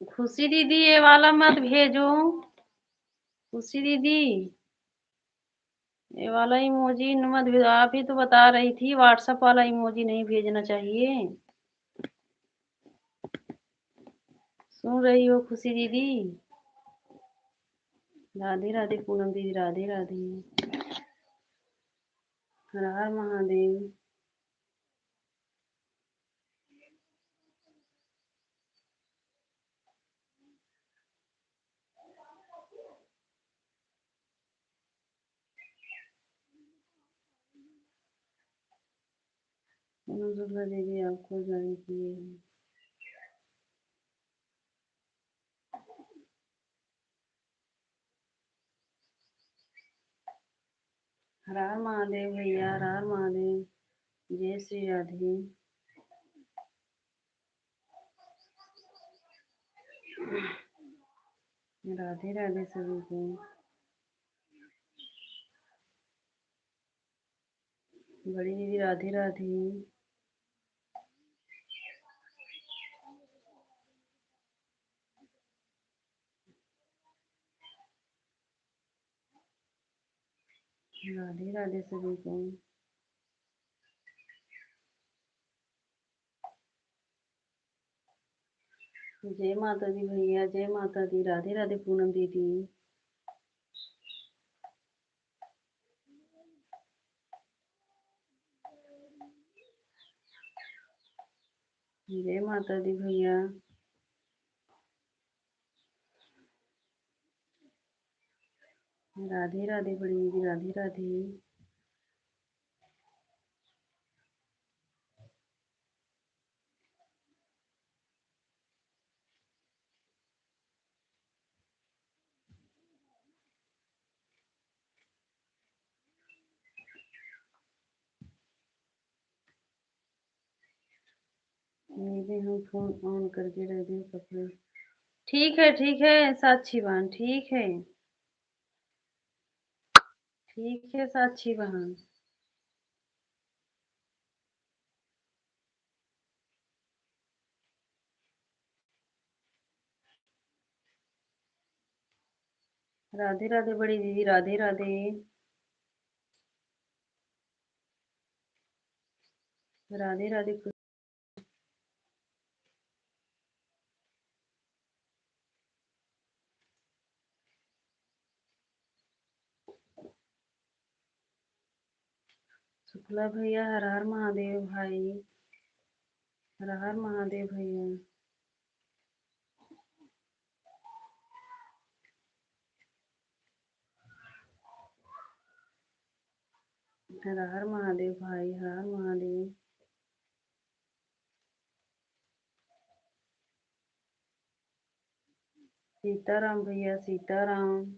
खुशी दीदी ये वाला मत भेजो। खुशी दीदी ये वाला इमोजी मत भेजो। आप ही तो बता रही थी व्हाट्सएप वाला इमोजी नहीं भेजना चाहिए। सुन रही हो खुशी दीदी? राधे राधे पूनम दीदी, राधे राधे। हर हर महादेव। पूनम दुर्गा दीदी आपको ज्वाइन किए हैं। हर हर महादेव भैया, हर हर महादेव। जय श्री राधे। राधे राधे सभी को। बड़ी दीदी राधे राधे। राधे राधे सभी को। जय माता दी भैया, जय माता दी। राधे राधे पूनम दीदी। जय माता दी भैया। राधे राधे बड़ी दीदी, राधे राधे। दीदी हम फोन ऑन करके रख दिए कपड़े। ठीक है साक्षी बहन, ठीक है। ठीक है साक्षी बहन। राधे राधे बड़ी दीदी, राधे राधे। राधे राधे। शुक्ला भैया, हर हर महादेव भाई। हर हर महादेव भैया। हर हर महादेव भाई, हर हर महादेव। सीताराम भैया, सीताराम।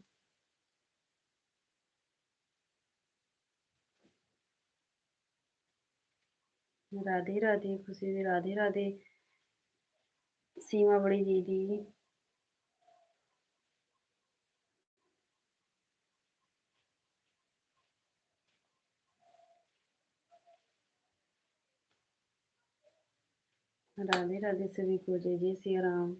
राधे राधे खुशी दी, राधे राधे। सीमा बड़ी दीदी। राधे राधे सभी को। जय जय सिया राम।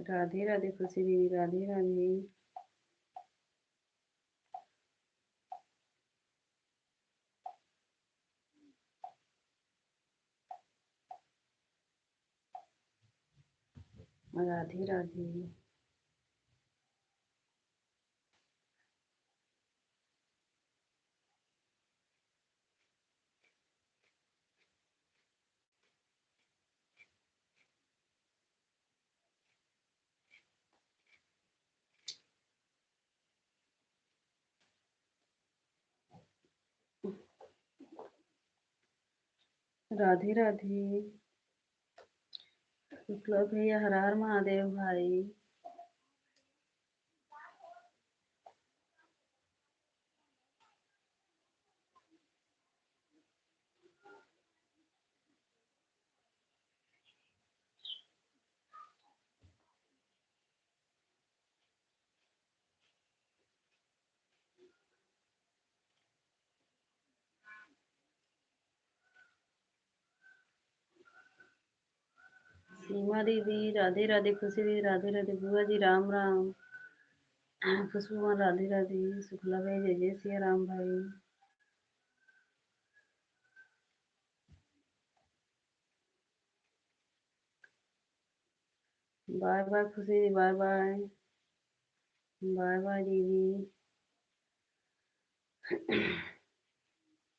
राधे राधे खुशी दीदी, राधे राधे। राधे राधे। राधे राधे। शुक्ला भैया, हर हर महादेव भाई। सीमा दीदी, राधे राधे खुशी दीदी, राधे राधे। बुआ जी, राम राम। खुशबू माँ, राधे राधे। शुक्ला भाई, जय जय सिया राम भाई। बाय बाय खुशी दीदी, बाय बाय। बाय बाय दीदी।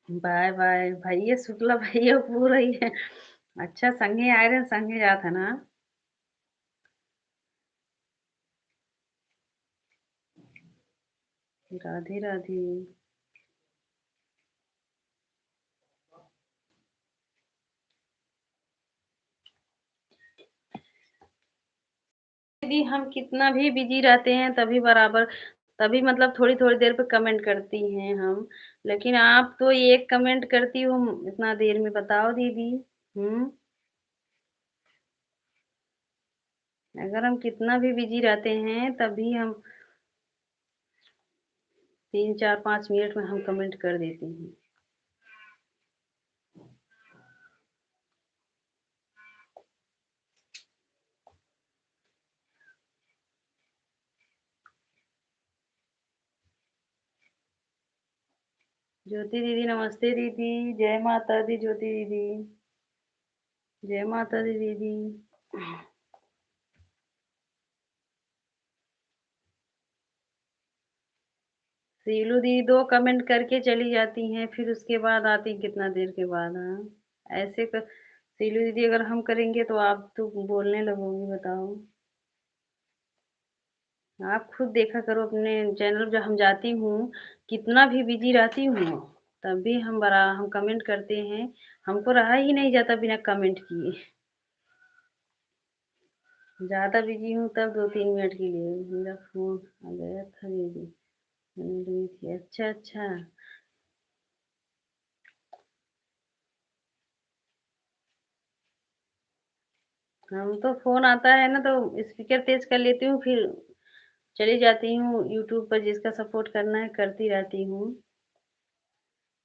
बाय बाय भैया, शुक्ला भैया पूरा ही है। अच्छा, संगे आए रहे, संगे जात है ना। राधे राधे। दीदी, हम कितना भी बिजी रहते हैं तभी बराबर, तभी मतलब थोड़ी थोड़ी देर पे कमेंट करती हैं हम। लेकिन आप तो एक कमेंट करती हो इतना देर में, बताओ दीदी। हम्म। अगर हम कितना भी बिजी रहते हैं तभी हम 3 4 5 मिनट में हम कमेंट कर देते हैं। ज्योति दीदी, नमस्ते दीदी। जय माता दी ज्योति दीदी। जय माता दी दीदी। सीलू दी 2 कमेंट करके चली जाती हैं, फिर उसके बाद आती कितना देर के बाद। हाँ, ऐसे कर। सीलू दीदी, अगर हम करेंगे तो आप तो बोलने लगोगी, बताओ। आप खुद देखा करो अपने चैनल, जब हम जाती हूँ कितना भी बिजी रहती हूँ तब भी हम कमेंट करते हैं। हमको रहा ही नहीं जाता बिना कमेंट किए। ज्यादा बिजी हूँ तब 2 3 मिनट के लिए मेरा फोन आ गया था दीदी। मैंने ली थी। अच्छा अच्छा। हम तो फोन आता है ना तो स्पीकर तेज कर लेती हूँ, फिर चली जाती हूँ यूट्यूब पर, जिसका सपोर्ट करना है करती रहती हूँ।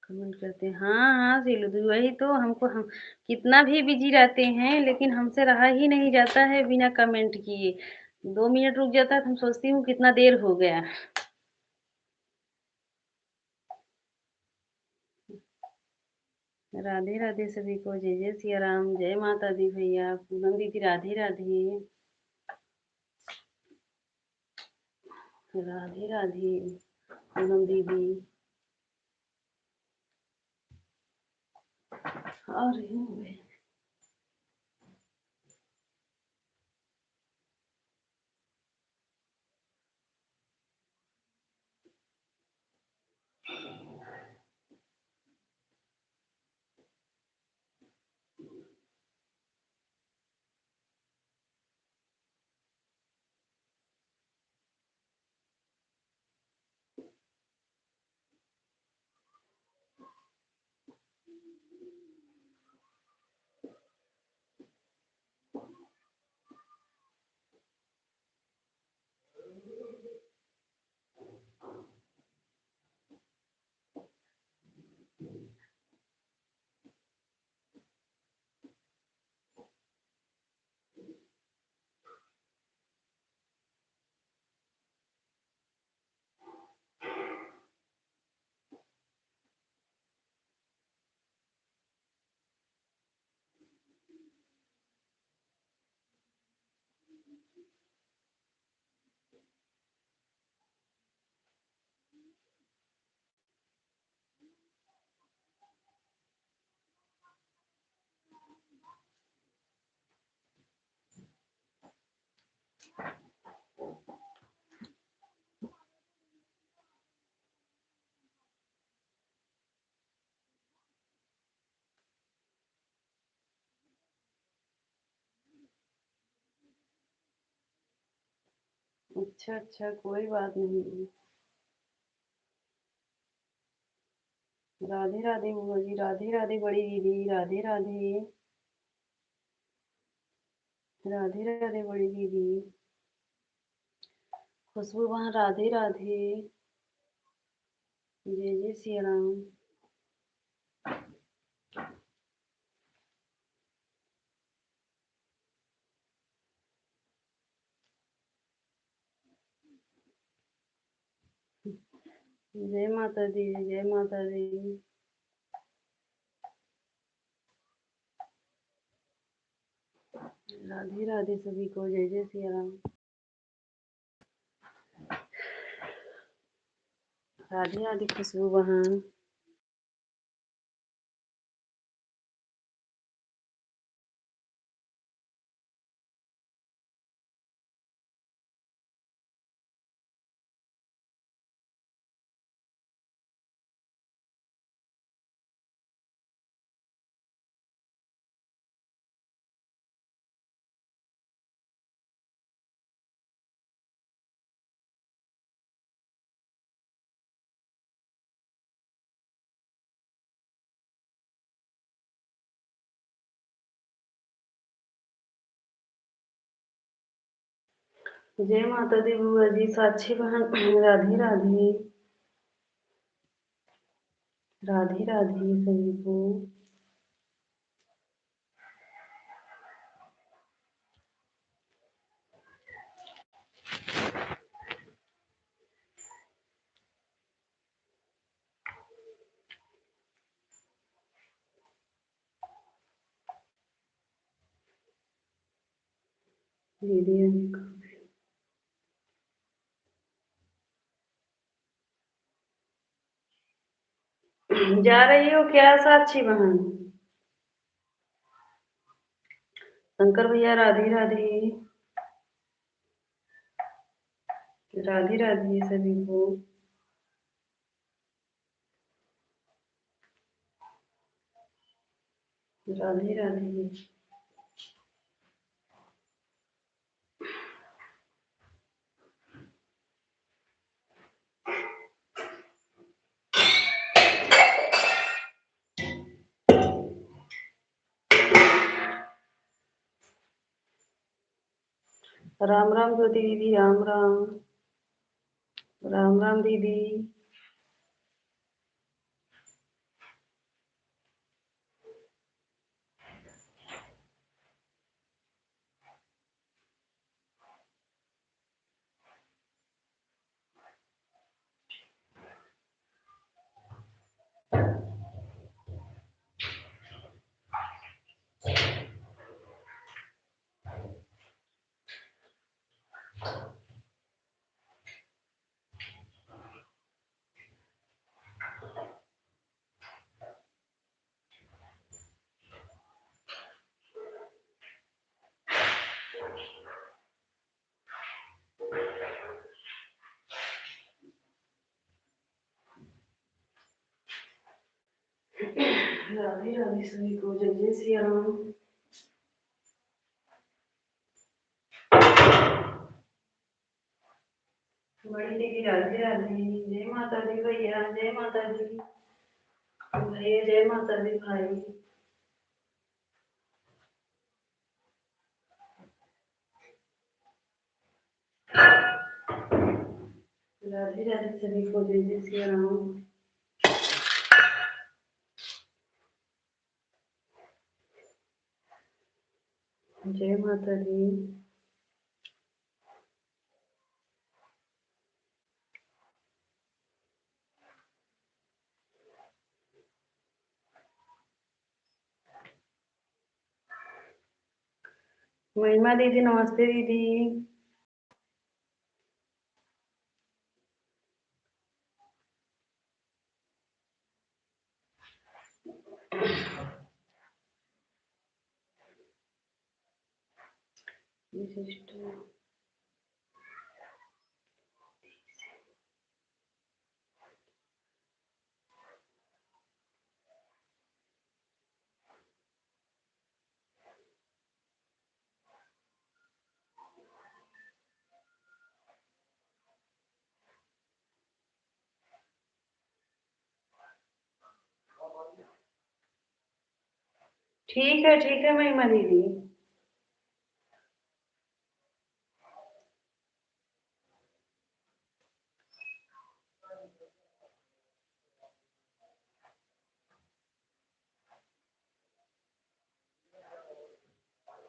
कमेंट करते हैं, हाँ हाँ सीलू दी, वही तो हमको, हम कितना भी बिजी रहते हैं लेकिन हमसे रहा ही नहीं जाता है बिना कमेंट किए। 2 मिनट रुक जाता है तो हम सोचती हूँ कितना देर हो गया। राधे राधे सभी को, जय जय सिया राम, जय माता दी भैया। पूनम दीदी, राधे राधे। राधे राधे पूनम दीदी। और अच्छा अच्छा, कोई बात नहीं। राधे राधे बुआ जी, राधे राधे बड़ी दीदी, राधे राधे। राधे राधे बड़ी दीदी। खुशबू वहाँ, राधे राधे। जय जय सिया राम। जय माता दी, जय माता दी। राधे राधे सभी को, जय जय सिया राम। राधे राधे खुशबू बहन। जय माता दी बुआ जी, साक्षी बहन। राधे राधे। राधे राधे सभी को। दीदी जा रही हो क्या साक्षी बहन? शंकर भैया, राधे राधे। राधे राधे सभी को। राधे राधे। राम राम ज्योति दीदी, राम राम। राम राम दीदी। राधे राधे सभी को, जय जय सिया राम। बड़ी दीदी, राधे राधे। जय माता दी भैया, जय माता दी भैया, जय माता दी भाई। राधे राधे सभी को, जय जय सिया राम। जय माता दी। महिमा दीदी, नमस्ते दीदी। विशिष्ट। ठीक है महिमा दीदी।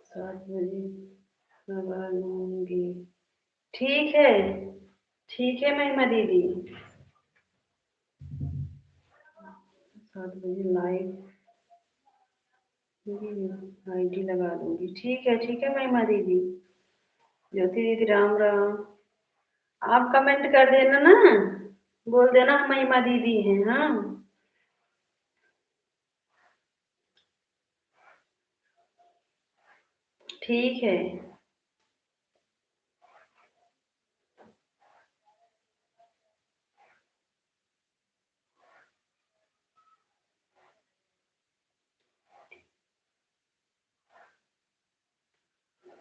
सात बजे लगा लूंगी। ठीक है। ठीक है महिमा दीदी। 7 बजे लाइव आईडी लगा दूंगी। ठीक है महिमा दीदी। ज्योति दीदी राम राम। आप कमेंट कर देना ना, बोल देना हम महिमा दीदी हैं। हाँ ठीक है।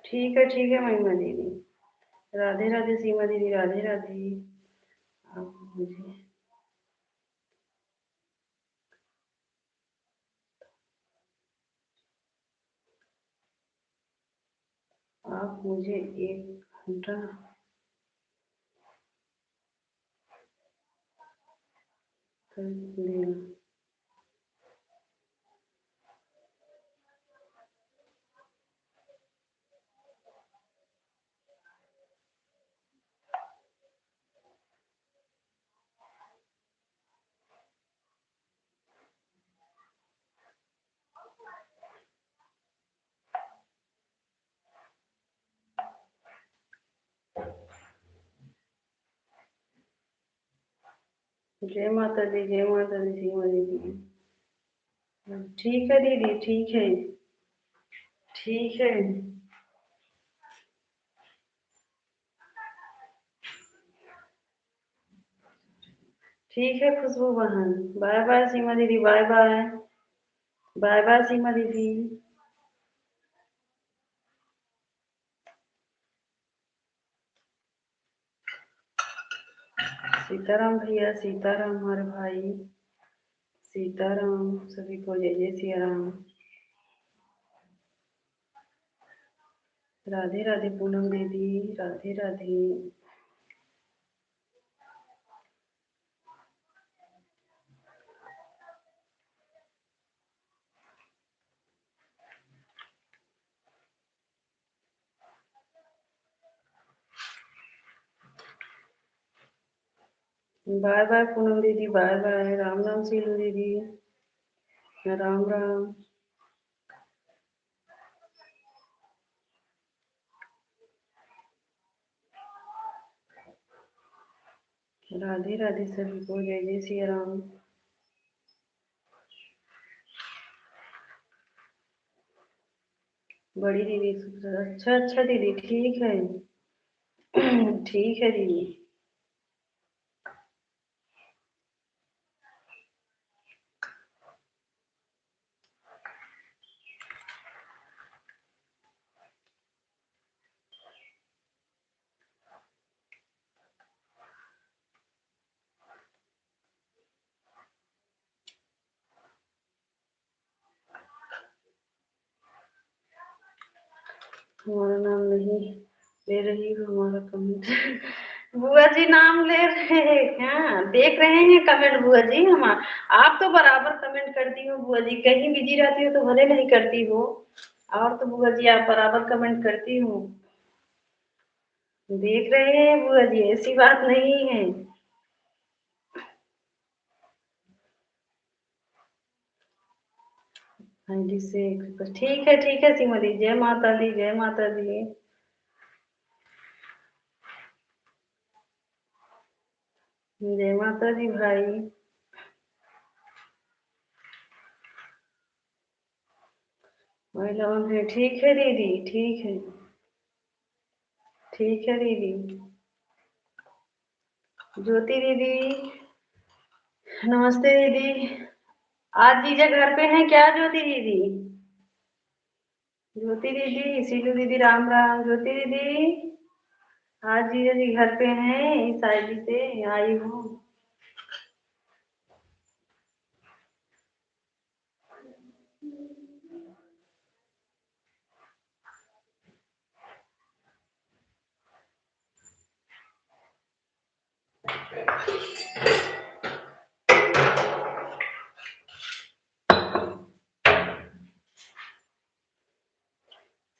ठीक है महिमा दीदी। राधे राधे सीमा दीदी, राधे राधे। आप मुझे आप मुझे 1 घंटा कर देना। जय माता दी सीमा दीदी। ठीक है दीदी, ठीक है। ठीक है। ठीक है खुशबू बहन। बाय बाय सीमा दीदी, बाय बाय। बाय बाय सीमा दीदी। सीताराम भैया, सीताराम हमारे भाई। सीताराम सभी को, जय जय सिया राम। राधे राधे पूनम दीदी, राधे राधे। बाय बाय पूनम दीदी, बाय बाय। राम राम सीलू दीदी, राम राम। राधे राधे सभी को, जय जय सिया राम। बड़ी दीदी, अच्छा अच्छा दीदी, ठीक है। ठीक है दीदी। हमारा नाम नहीं ले रही हो, हमारा कमेंट। बुआ जी नाम ले रहे हैं क्या? देख रहे हैं कमेंट बुआ जी। हम आप तो बराबर कमेंट करती हो बुआ जी, कहीं बिजी रहती हो तो भले नहीं करती हो। और तो बुआ जी आप बराबर कमेंट करती हो। देख रहे हैं बुआ जी, ऐसी बात नहीं है। 96। ठीक है सीमा दी। जय माता दी, जय माता दी। जय माता दी भाई। महिलाओं है, ठीक है दीदी, ठीक है। ठीक है दीदी। ज्योति दीदी, नमस्ते दीदी। आज जीजा घर पे हैं क्या ज्योति दीदी? ज्योति दीदी, सीलू दीदी राम राम। ज्योति दीदी, आज जीजा जी घर पे हैं, इस आईडी से आई हूँ।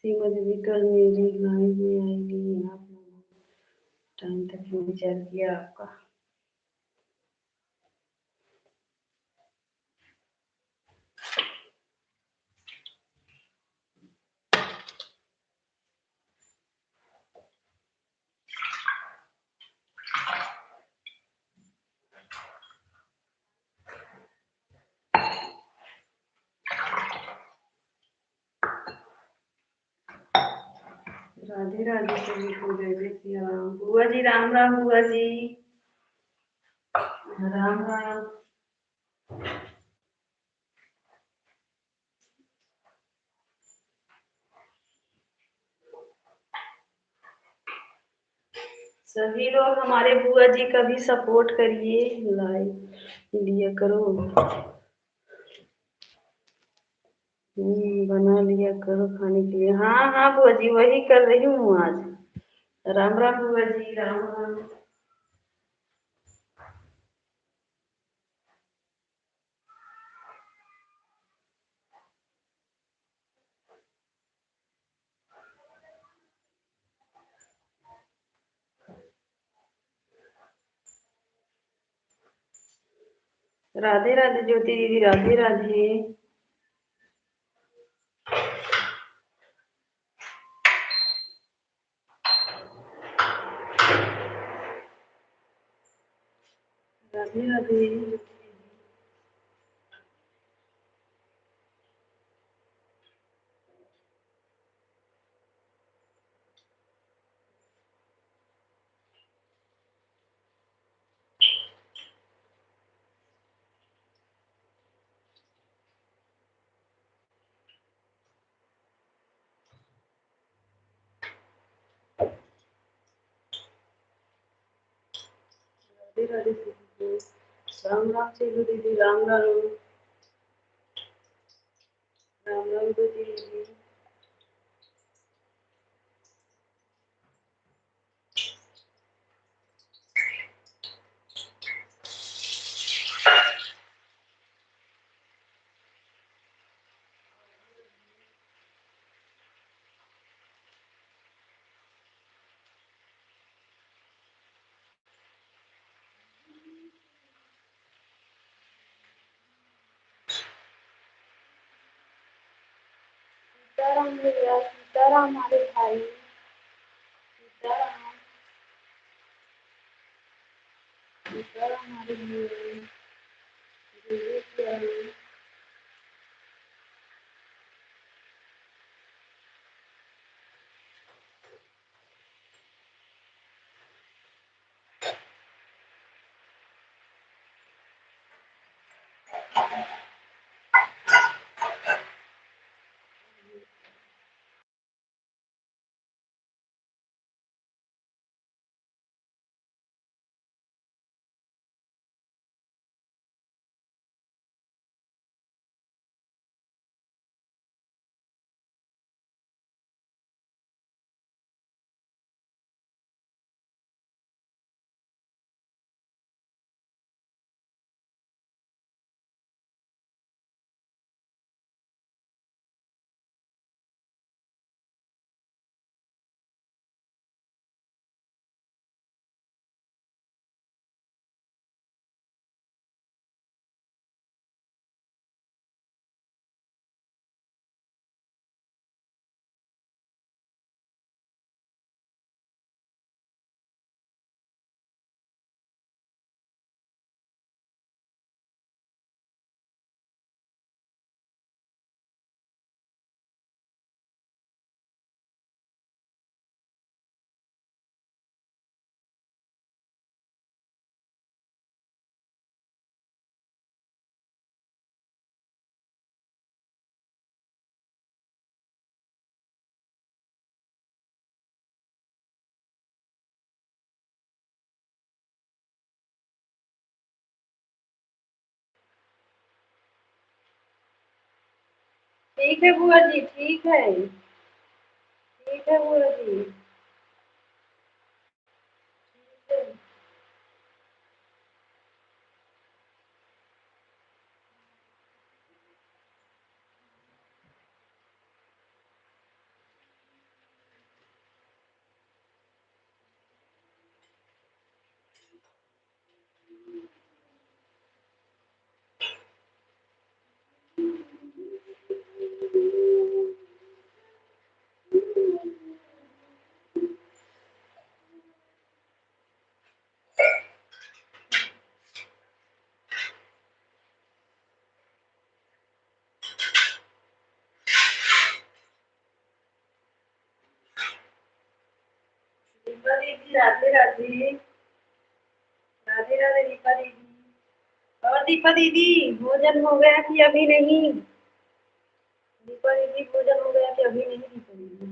सीमा दीदी, कल मेरी लाइव में आएगी, आप लोगों टाइम तक इंतजार किया आपका। राधे राधे सभी को, जय जय सिया राम। बुआ जी राम राम। बुआ जी राम राम। सभी लोग हमारे बुआ जी का भी सपोर्ट करिए, लाइक लिया करो। बना लिया करो खाने के लिए। हाँ हाँ बुआ जी, वही कर रही हूँ आज। राम राम बुआ जी, राम राम। राधे राधे ज्योति दीदी, राधे राधे। राधे राधे। राधे राधे सभी को। राम राम सेलू दीदी, राम राम। राम राम ज्योति दीदी। सीताराम भैया, सीताराम हमारे भाई, सीताराम। सीताराम हमारे भाई, जय जय सिया राम। ठीक है बुआ जी, ठीक है। ठीक है बुआ जी। ठीक है। दीपा दीदी राधे राधे। राधे राधे दीपा दीदी। और दीपा दीदी, भोजन हो गया कि अभी नहीं? दीपा दीदी, भोजन हो गया कि अभी नहीं दीपा दीदी?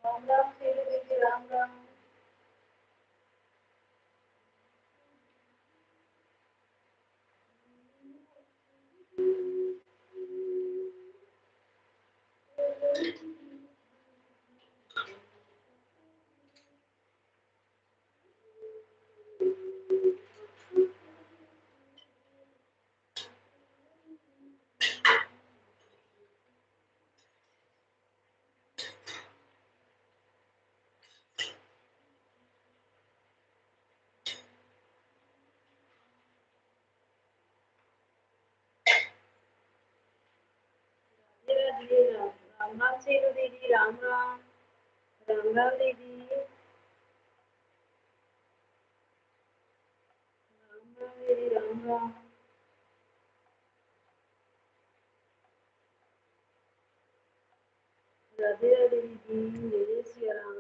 राम राम सेरू दीदी, राम राम। राधे राधे, राम राम सेरू दीदी, राम राम। राम राम दीदी। राम राम दीदी, राम राम। राधे राधे दीदी, जय जय सिया राम।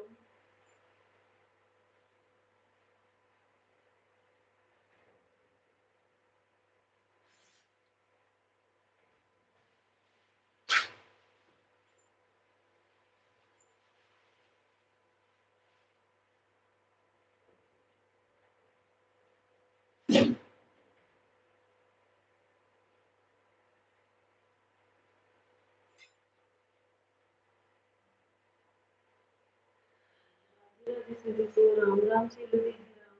राधे राधे सेरू को, राम राम सेरू दीदी, राम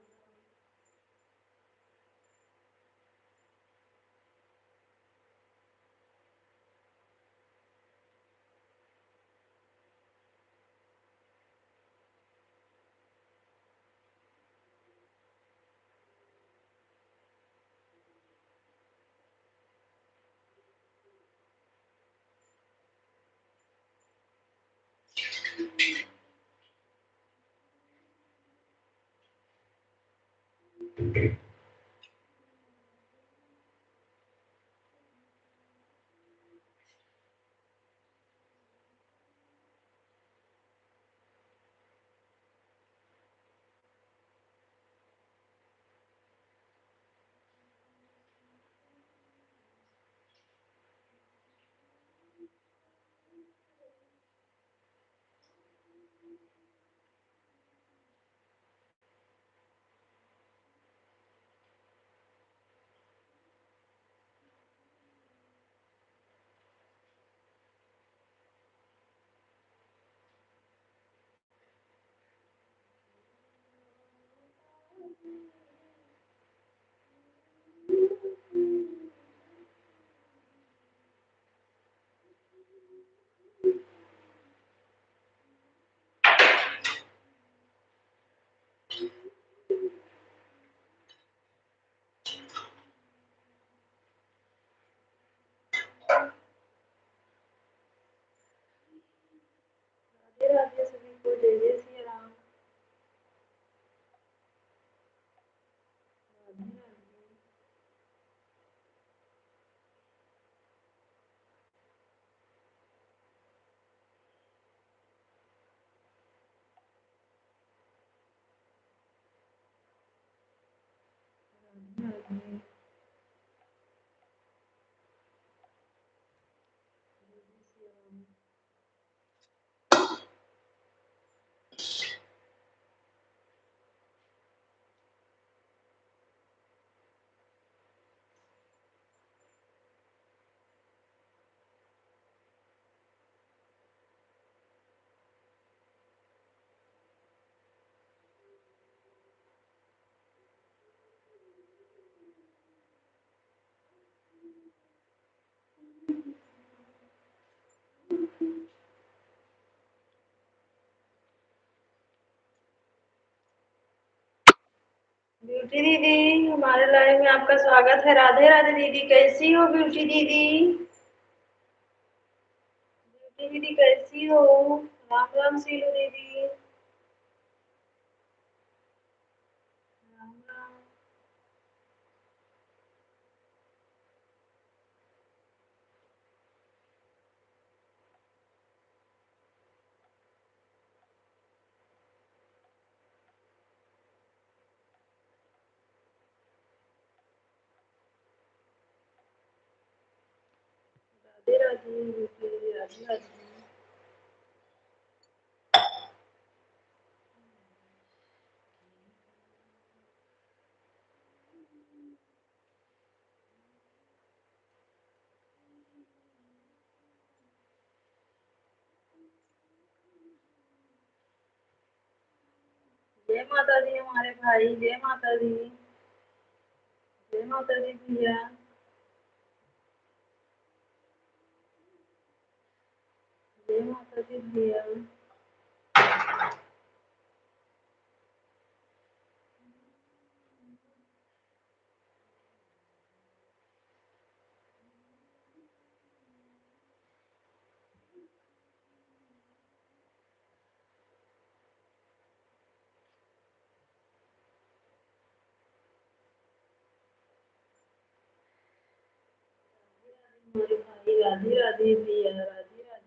राधे राधे सभी को, जय जय सिया राम। राधे राधे। राधे राधे। जय जय सिया राम। ब्यूटी दीदी, हमारे लाइव में आपका स्वागत है। राधे राधे दीदी, कैसी हो ब्यूटी दीदी? ब्यूटी दीदी कैसी हो? राम राम सीलू दीदी। राम राम। राधे राधे ब्यूटी दीदी, राधे राधे। जय माता दी हमारे भाई, जय माता दी। जय माता दी भैया। जय माता दी भैया। हमारे भाई, राधे राधे भैया, राधे राधे।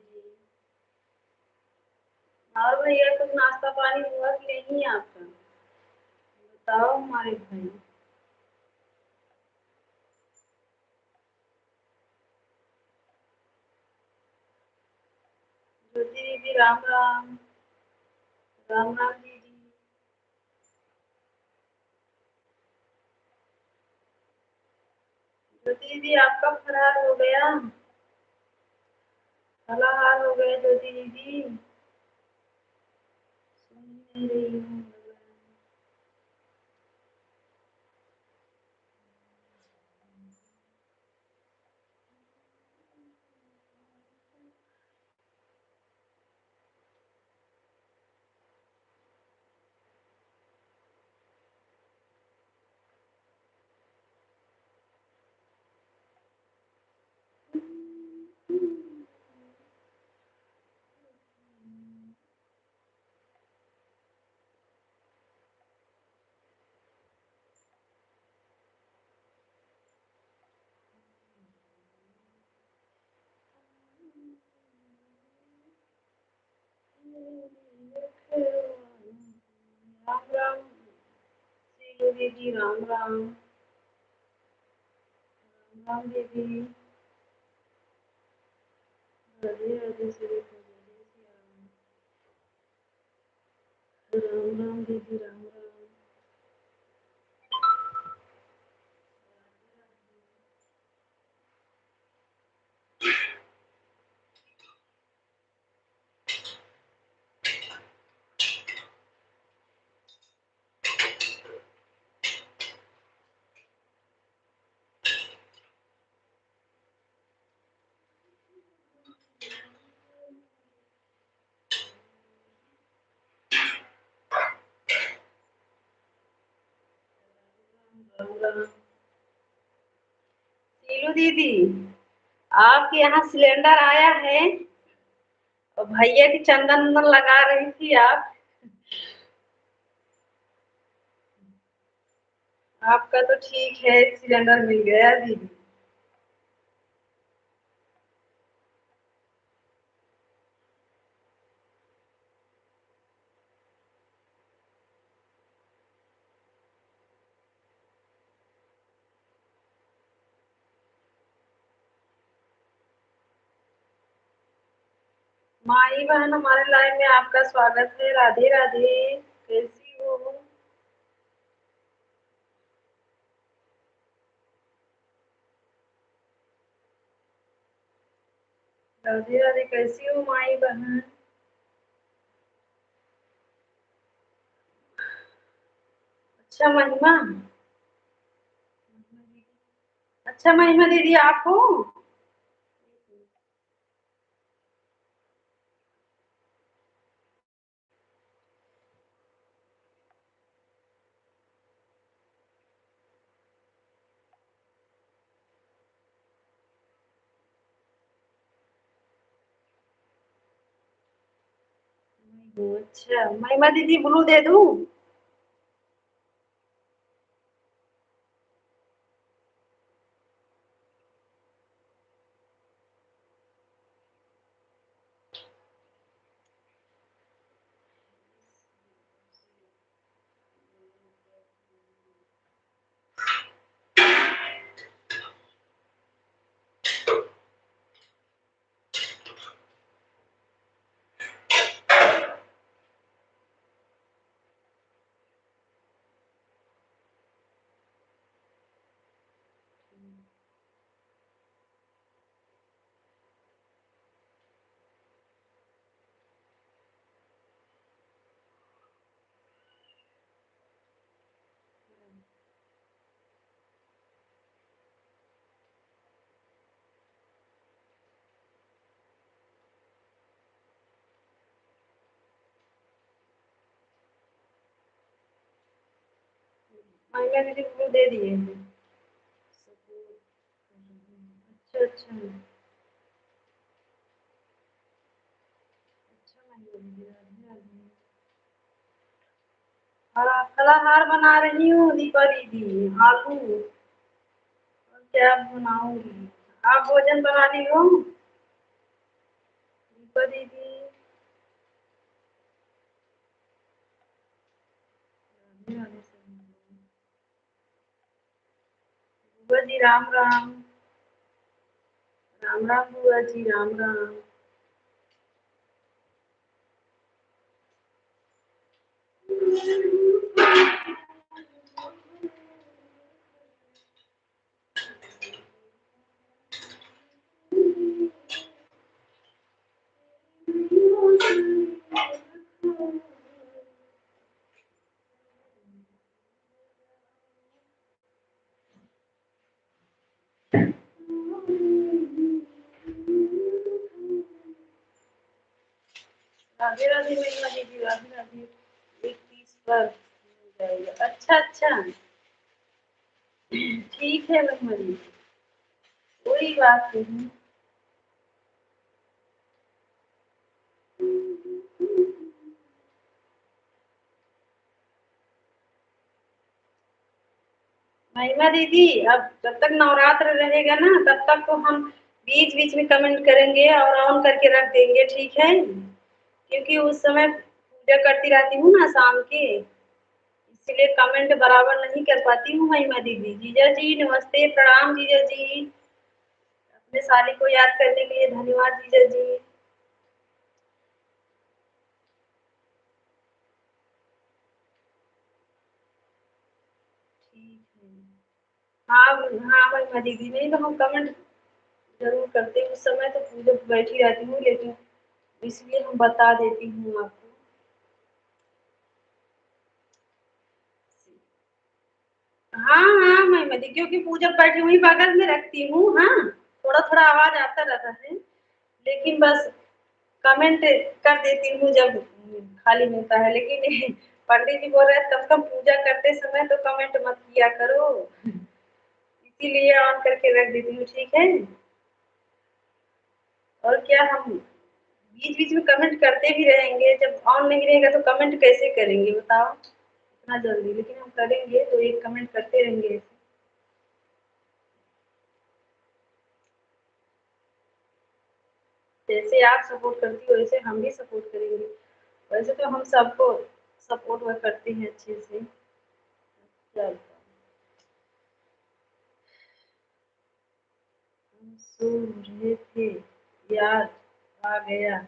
और भैया कुछ नाश्ता पानी हुआ कि नहीं आपका? बताओ हमारे भाई। ज्योति दीदी राम राम। राम राम दीदी। ज्योति दीदी आपका फरार हो गया। फलाहार हो गया ज्योति दीदी। सुन नहीं रही हूँ। राम राम सीलू दीदी, राम राम। राम राम दीदी। राधे राधे श्री राम राम दीदी, राम राम। राम राम। सीलू दीदी, आपके यहाँ सिलेंडर आया है और भैया की चंदन वंदन लगा रही थी आप। आपका तो ठीक है, सिलेंडर मिल गया दीदी। माई बहन हमारे लाइव में आपका स्वागत है। राधे राधे, कैसी हो? राधे राधे, कैसी हो माई बहन? अच्छा महिमा। अच्छा महिमा दीदी आप हो? अच्छा, महिमा दीदी ब्लू दे दूं? महिमा दीदी ब्लू दे दिए हैं। अच्छा अच्छा। अच्छा महिमा दीदी, राधे राधे। हाँ, फलाहार बना रही हूँ दीपा दीदी, आलू। और क्या बनाऊंगी? आप भोजन बना ली हो दीपा दीदी? राधे राधे सभी को। बुआ जी राम राम। राम राम बुआ जी, राम राम। राधे राधे महिमा दीदी, राधे राधे। 31 पर हो जाएगा। अच्छा अच्छा। ठीक है महिमा दीदी, कोई बात नहीं। महिमा दीदी, अब जब तक नवरात्र रहेगा ना तब तक तो हम बीच बीच में कमेंट करेंगे और ऑन करके रख देंगे, ठीक है? क्योंकि उस समय पूजा करती रहती हूँ ना शाम के, इसलिए कमेंट बराबर नहीं कर पाती हूँ महिमा दीदी। जीजा जी नमस्ते, प्रणाम जीजा जी। अपने साली को याद करने के लिए धन्यवाद जीजा जी। ठीक है। हाँ हाँ महिमा दीदी, नहीं तो हम कमेंट जरूर करते हैं। उस समय तो पूजा बैठी रहती हूँ, लेकिन इसलिए हम बता देती हूँ आपको। हाँ हाँ महिमा दी, क्योंकि पूजा पाठ वहीं बगल में रखती हूँ। हाँ, थोड़ा थोड़ा आवाज आता रहता है, लेकिन बस कमेंट कर देती हूँ जब खाली मिलता है। लेकिन पंडित जी बोल रहे हैं तब तक पूजा करते समय तो कमेंट मत किया करो, इसीलिए ऑन करके रख देती हूँ, ठीक है? और क्या, हम बीच बीच में कमेंट करते भी रहेंगे। जब ऑन नहीं रहेगा तो कमेंट कैसे करेंगे बताओ, इतना जल्दी? लेकिन हम करेंगे तो एक कमेंट करते रहेंगे। जैसे आप सपोर्ट करती हो वैसे हम भी सपोर्ट करेंगे। वैसे तो हम सबको सपोर्ट वह करते हैं अच्छे से। चल, हम सो रहे थे, याद आ गया।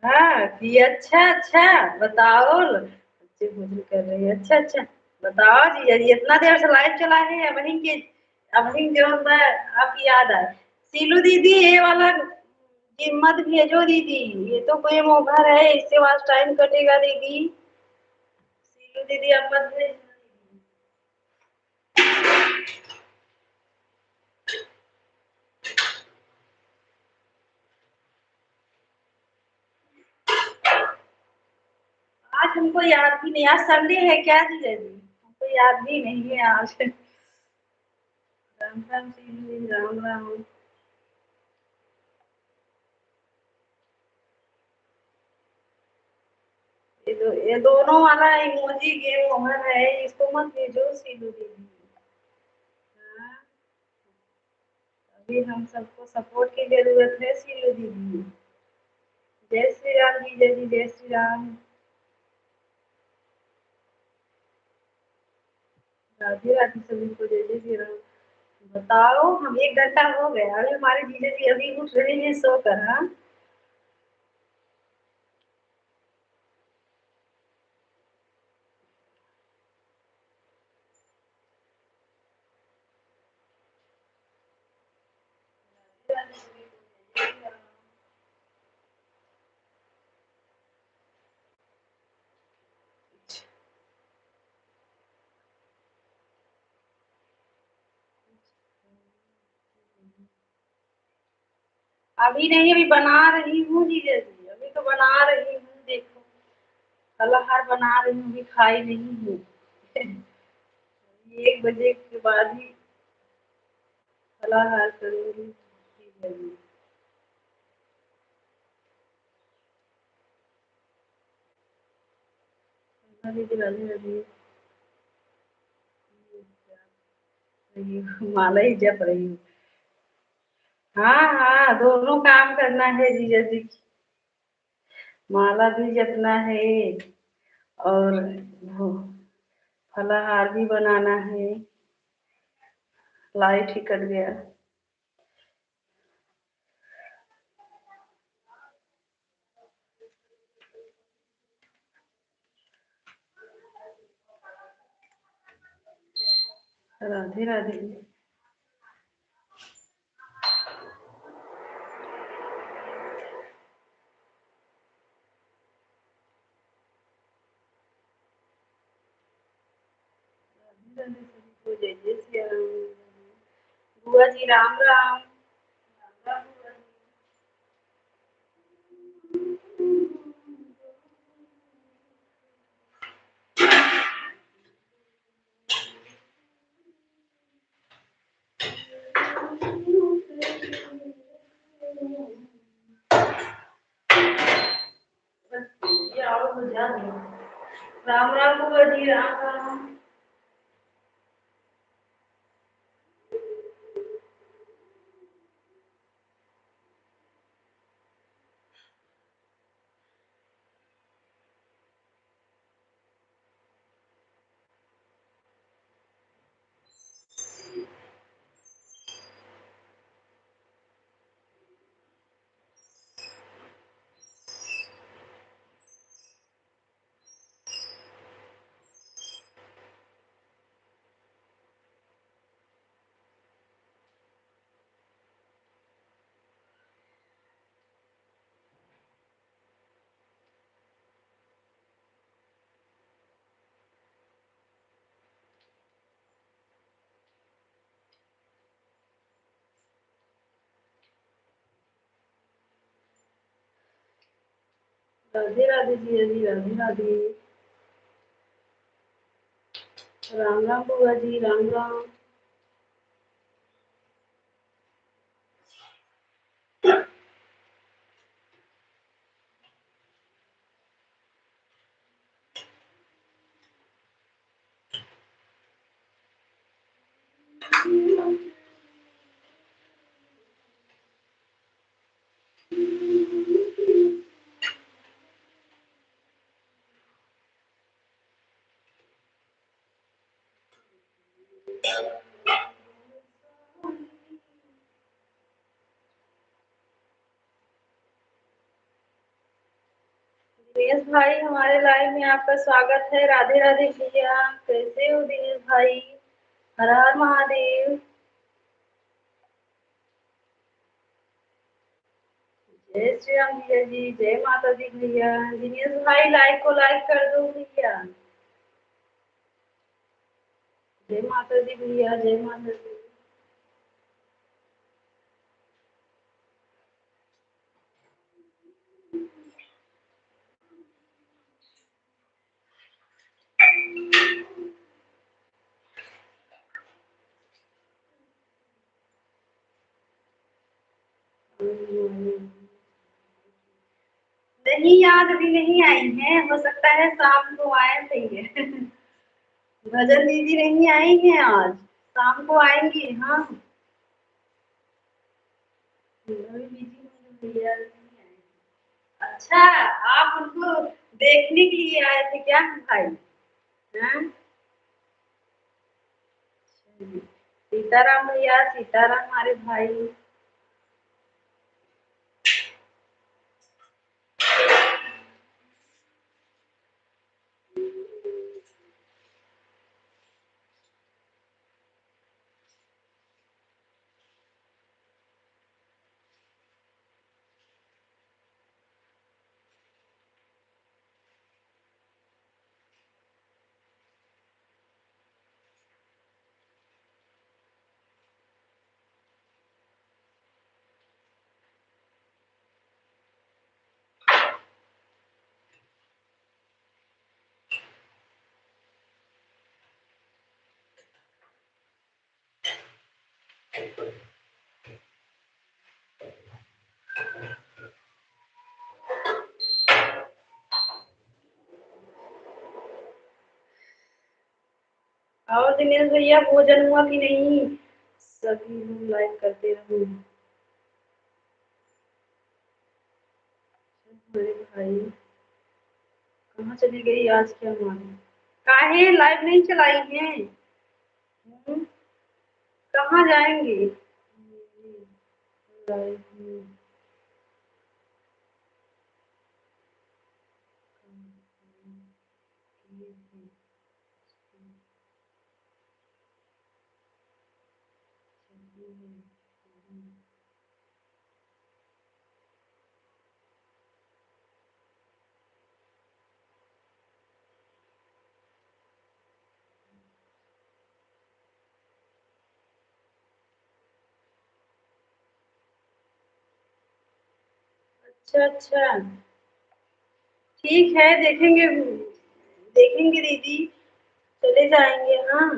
हाँ कि अच्छा अच्छा, बताओ। बच्चे भोजन कर रहे हैं, अच्छा अच्छा। बताओ जी, ये इतना देर से लाइव चला है, अब वहीं के अब वहीं जो है आपकी याद आए। सीलू दीदी ये वाला ये मत भेजो दीदी, ये तो कोई मोबाइल है, इससे वास्ट टाइम कटेगा दीदी। सीलू दीदी आप मत भेज। आज हमको याद भी नहीं, आज संडे है क्या जीजा जी? हमको याद भी नहीं है आज। राम राम सीलू दीदी, राम राम। ये दोनों वाला इमोजी गेम ओवर है, इसको मत भेजो सीलू दीदी। हाँ, अभी हम सबको सपोर्ट की जरूरत है सीलू दीदी। जय श्री राम जीजा जी, जय श्री राम। राधे राधे सभी को, जय जय श्री राम। बताओ, हम 1 घंटा हो गया, अभी हमारे जीजा जी अभी उठ रहे हैं सोकर। हाँ, अभी नहीं, अभी बना रही हूँ जीजा जी, अभी तो बना रही हूँ। देखो, फलाहार बना रही हूँ, अभी खाई नहीं हूँ। 1 बजे के बाद ही फलाहार करूंगी जीजा जी। राधे राधे राधे। माला ही जप रही हूँ। हाँ हाँ, दोनों काम करना है जीजा जी। माला भी जपना है और वो फलाहार भी बनाना है। लाइट ही कट गया। राधे राधे। जय जय श्री राम। बुआ जी राम राम। राम बुआ जी। ये आओ तो जा रही हूँ। राम राम बुआ जी, राम राम। राधे राधे जी, जी राधे राधे। राम राम बुआ जी, राम राम। दिनेश भाई, हमारे लाइव में आपका स्वागत है। राधे राधे भैया, कैसे हो दिनेश भाई? हर हर महादेव। जय श्री राम भैया जी, जय माता दी भैया। दिनेश भाई, लाइक को लाइक कर दो भैया। जय माता दी भैया, जय माता दी। नहीं याद, अभी नहीं आई है, हो सकता है शाम को आए थे ये। भजन दीदी नहीं आई हैं आज, शाम को आएंगी। हाँ अभी बिजी हूँ भैया, नहीं आए। अच्छा, आप उनको देखने के लिए आए थे क्या भाई? हाँ सीताराम भैया, सीताराम हमारे भाई। और दिनेश भैया भोजन हुआ कि नहीं? सभी लोग लाइक करते रहो। अरे भाई कहाँ चली गई आज, क्या मालूम काहे लाइव नहीं चलाई है? हम्म, कहाँ जाएंगी लाइव में? अच्छा अच्छा, ठीक है देखेंगे, देखेंगे दीदी, चले जाएंगे। हाँ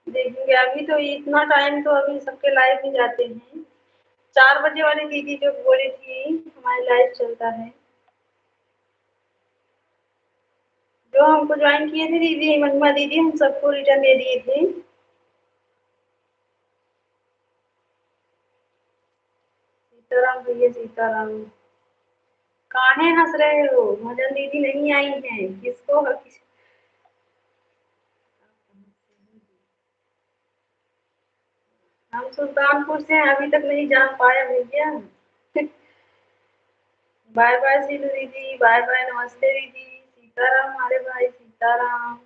देखेंगे, अभी तो इतना टाइम तो अभी सबके लाइव में जाते हैं। 4 बजे वाली दीदी जो बोली थी हमारे लाइव चलता है, जो हमको ज्वाइन किए थे दीदी, महिमा दीदी, हम सबको रिटर्न दे दिए थे। सीताराम भैया सीताराम। काहे हंस रहे हो? मदन दीदी नहीं आई हैं, किसको हम सुल्तानपुर से हैं, अभी तक नहीं जान पाए भैया। बाय बाय सीलू दीदी, बाय बाय, नमस्ते दीदी, सीताराम हमारे भाई, सीताराम।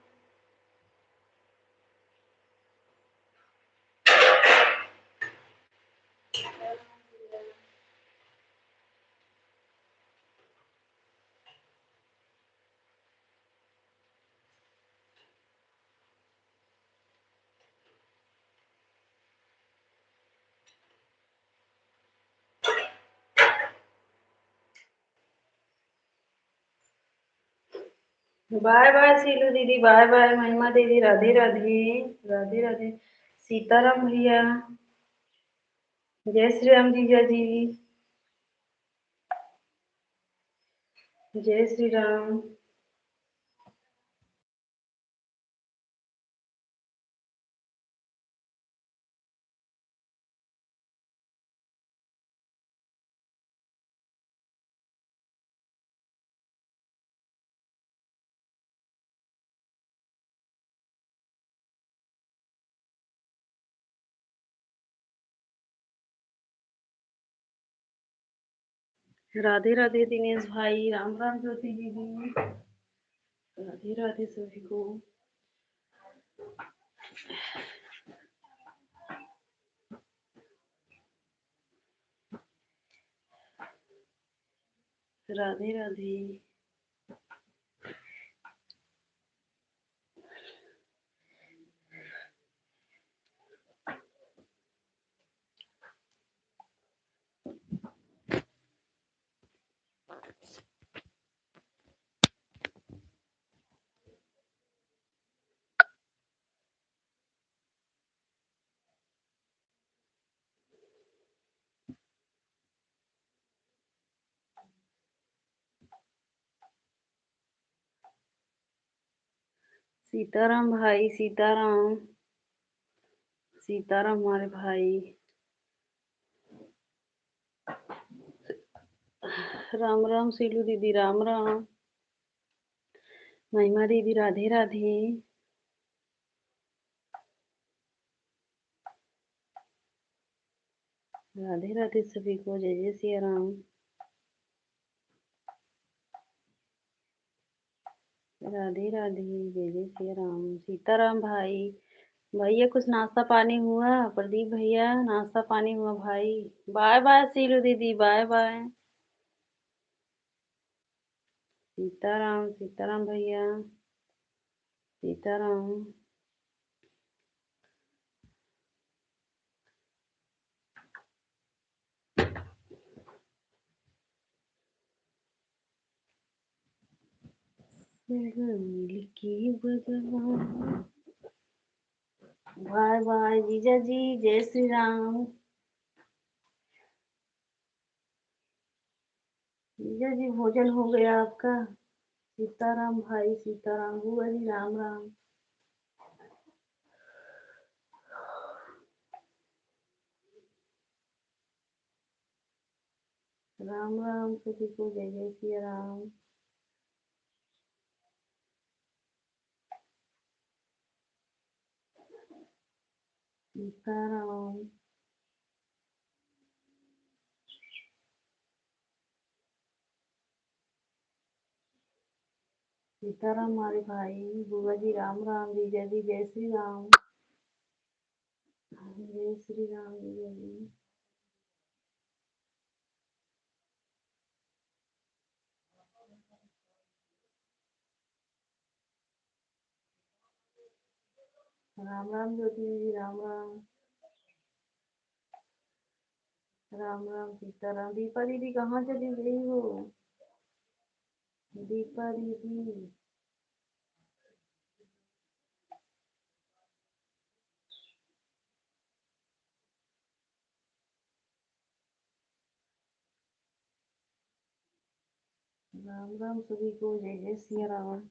बाय बाय सीलू दीदी, बाय बाय महिमा दीदी, राधे राधे। राधे राधे सीताराम भैया, जय श्री राम जीजा जी, जय श्री राम। राधे राधे दिनेश भाई, राम राम ज्योति दीदी, राधे राधे सभी को। राधे राधे। सीताराम भाई, सीताराम। सीताराम हमारे भाई। राम राम सीलू दीदी, राम राम। महिमा दीदी, राधे राधे। राधे राधे सभी को, जय जय सिया राम। राधे राधे, जय जय सिया राम। सीताराम भाई। भैया कुछ नाश्ता पानी हुआ? प्रदीप भैया, नाश्ता पानी हुआ भाई? बाय बाय सीलू दीदी, बाय बाय। सीताराम, सीताराम भैया, सीताराम। मिल की बजवा। बाय बाय जीजा जी, जय श्री राम। जीजा जी, भोजन हो गया आपका? सीताराम भाई, सीताराम। बुआ जी, राम राम। राम राम सभी को, जय जय सिया राम। सीताराम। सीताराम हमारे भाई। बुआ जी, राम राम। जीजा जी, जय श्री राम। जय श्री राम जीजा जी। राम राम ज्योति जी, राम राम। राम राम सीताराम। दीपा दीदी कहाँ चली गई हो? दीपा दीदी। राम राम सभी को, जय जय सिया राम।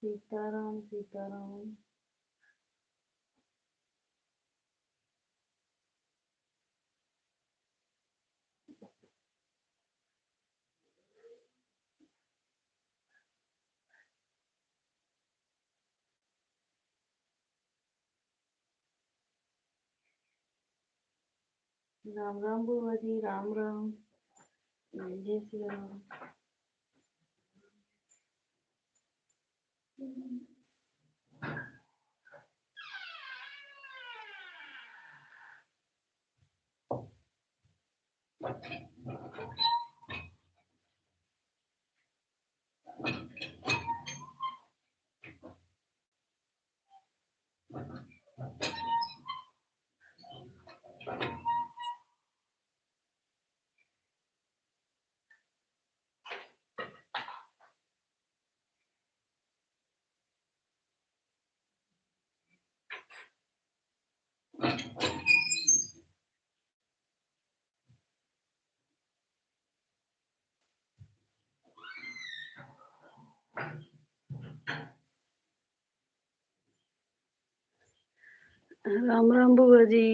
सीताराम, सीताराम। राम राम बुआ जी, राम राम। जय जय सिया राम। राम राम बुआ जी।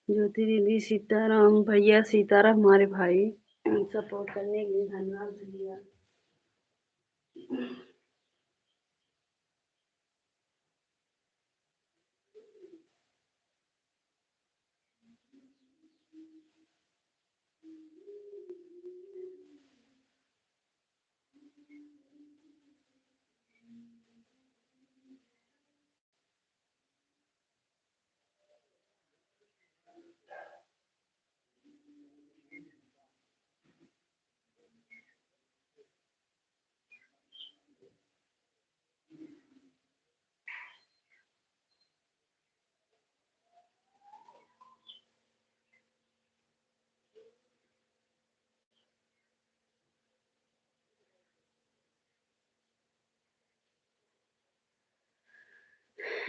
ज्योति दीदी, सीताराम भैया, सीताराम हमारे भाई। सपोर्ट करने के लिए धन्यवाद भैया।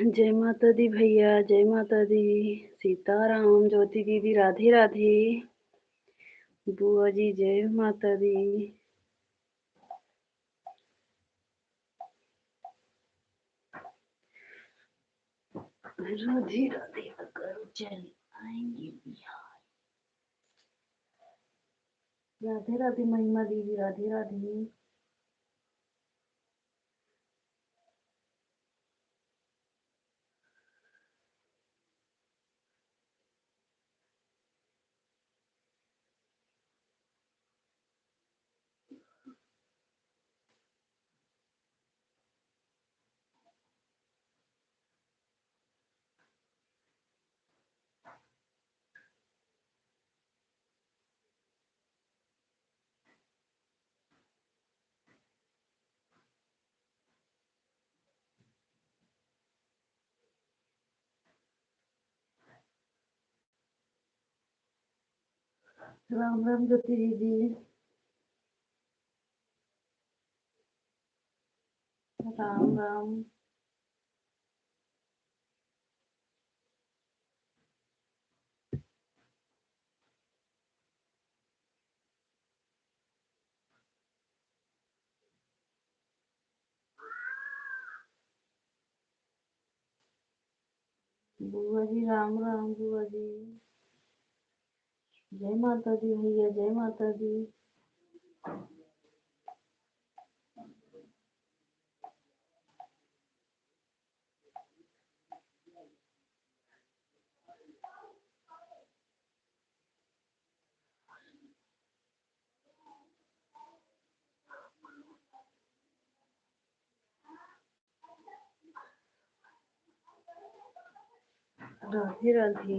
जय माता दी भैया, जय माता दी। सीताराम, ज्योति दीदी, राधे राधे। बुआ जी, जय माता दी। राधे राधे करो, चल आएंगे बिहार। राधे राधे महिमा दीदी, राधे राधे। राम राम ज्योति दीदी। राम राम। बुआ जी, राम राम बुआ जी। जय माता दी भैया, जय माता दी। राधे राधे।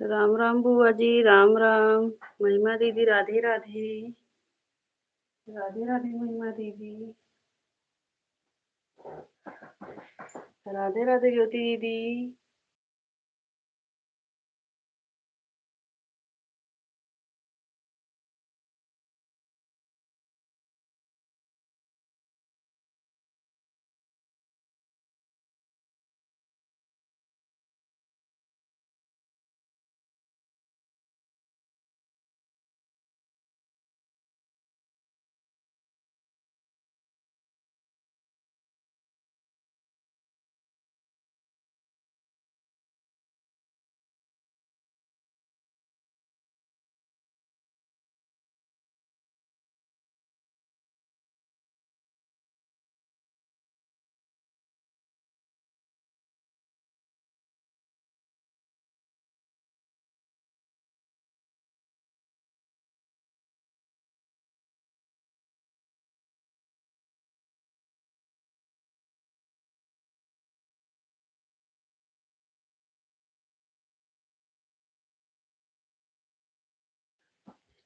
राम राम बुआ जी, राम राम। महिमा दीदी, राधे राधे। राधे राधे महिमा दीदी। राधे राधे ज्योति दीदी।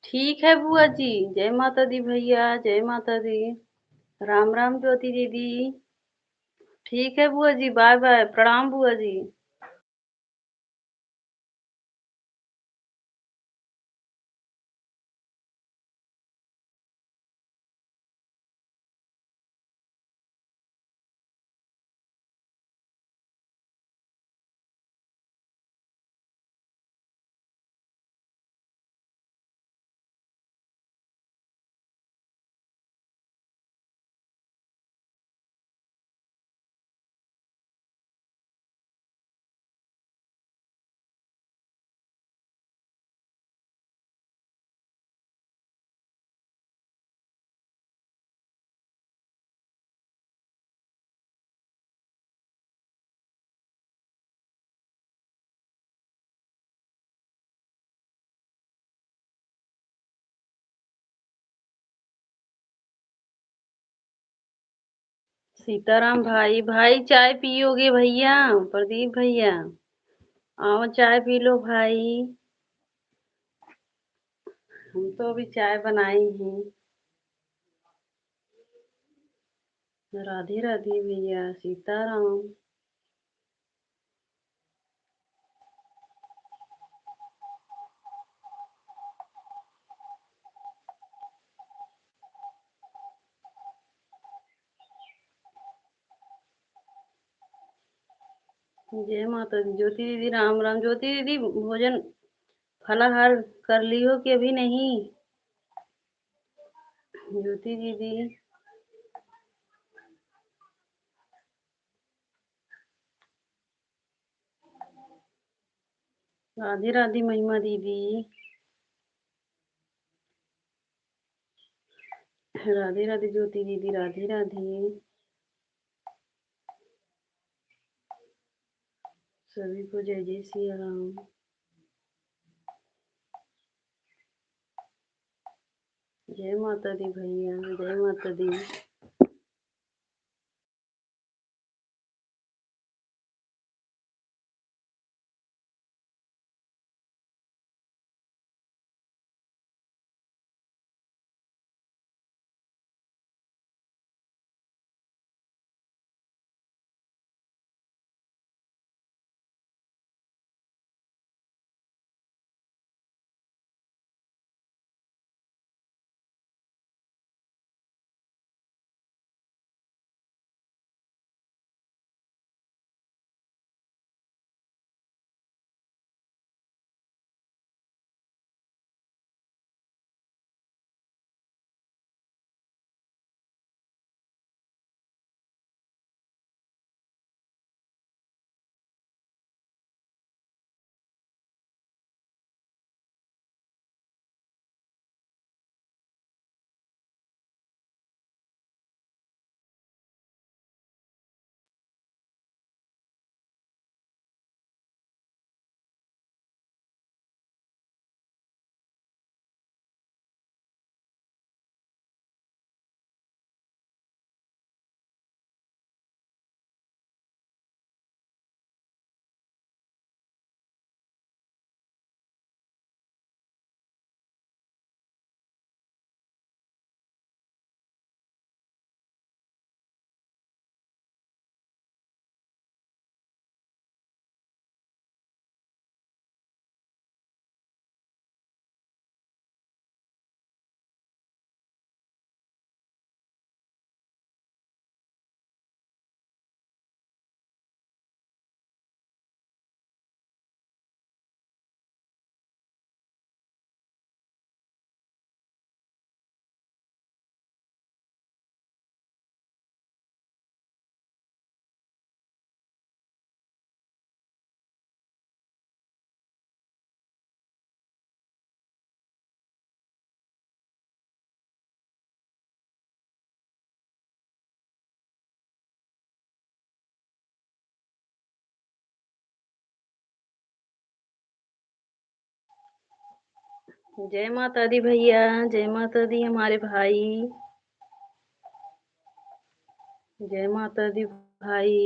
ठीक है बुआ जी। जय माता दी भैया, जय माता दी। राम राम ज्योति दीदी। ठीक है बुआ जी, बाय बाय, प्रणाम बुआ जी। सीताराम भाई, भाई चाय पियोगे भैया? प्रदीप भैया, आओ चाय पी लो भाई। हम तो अभी चाय बनाई हैं। राधे राधे भैया, सीताराम। जय माता दी। ज्योति दीदी, राम राम। ज्योति दीदी, भोजन फलाहार कर ली हो कि अभी नहीं? ज्योति दीदी। राधे राधे महिमा दीदी। राधे राधे ज्योति दीदी, राधे राधे। सभी को जय जय सिया राम। जय माता दी भैया, जय माता दी। जय माता दी भैया, जय माता दी हमारे भाई, जय माता दी भाई।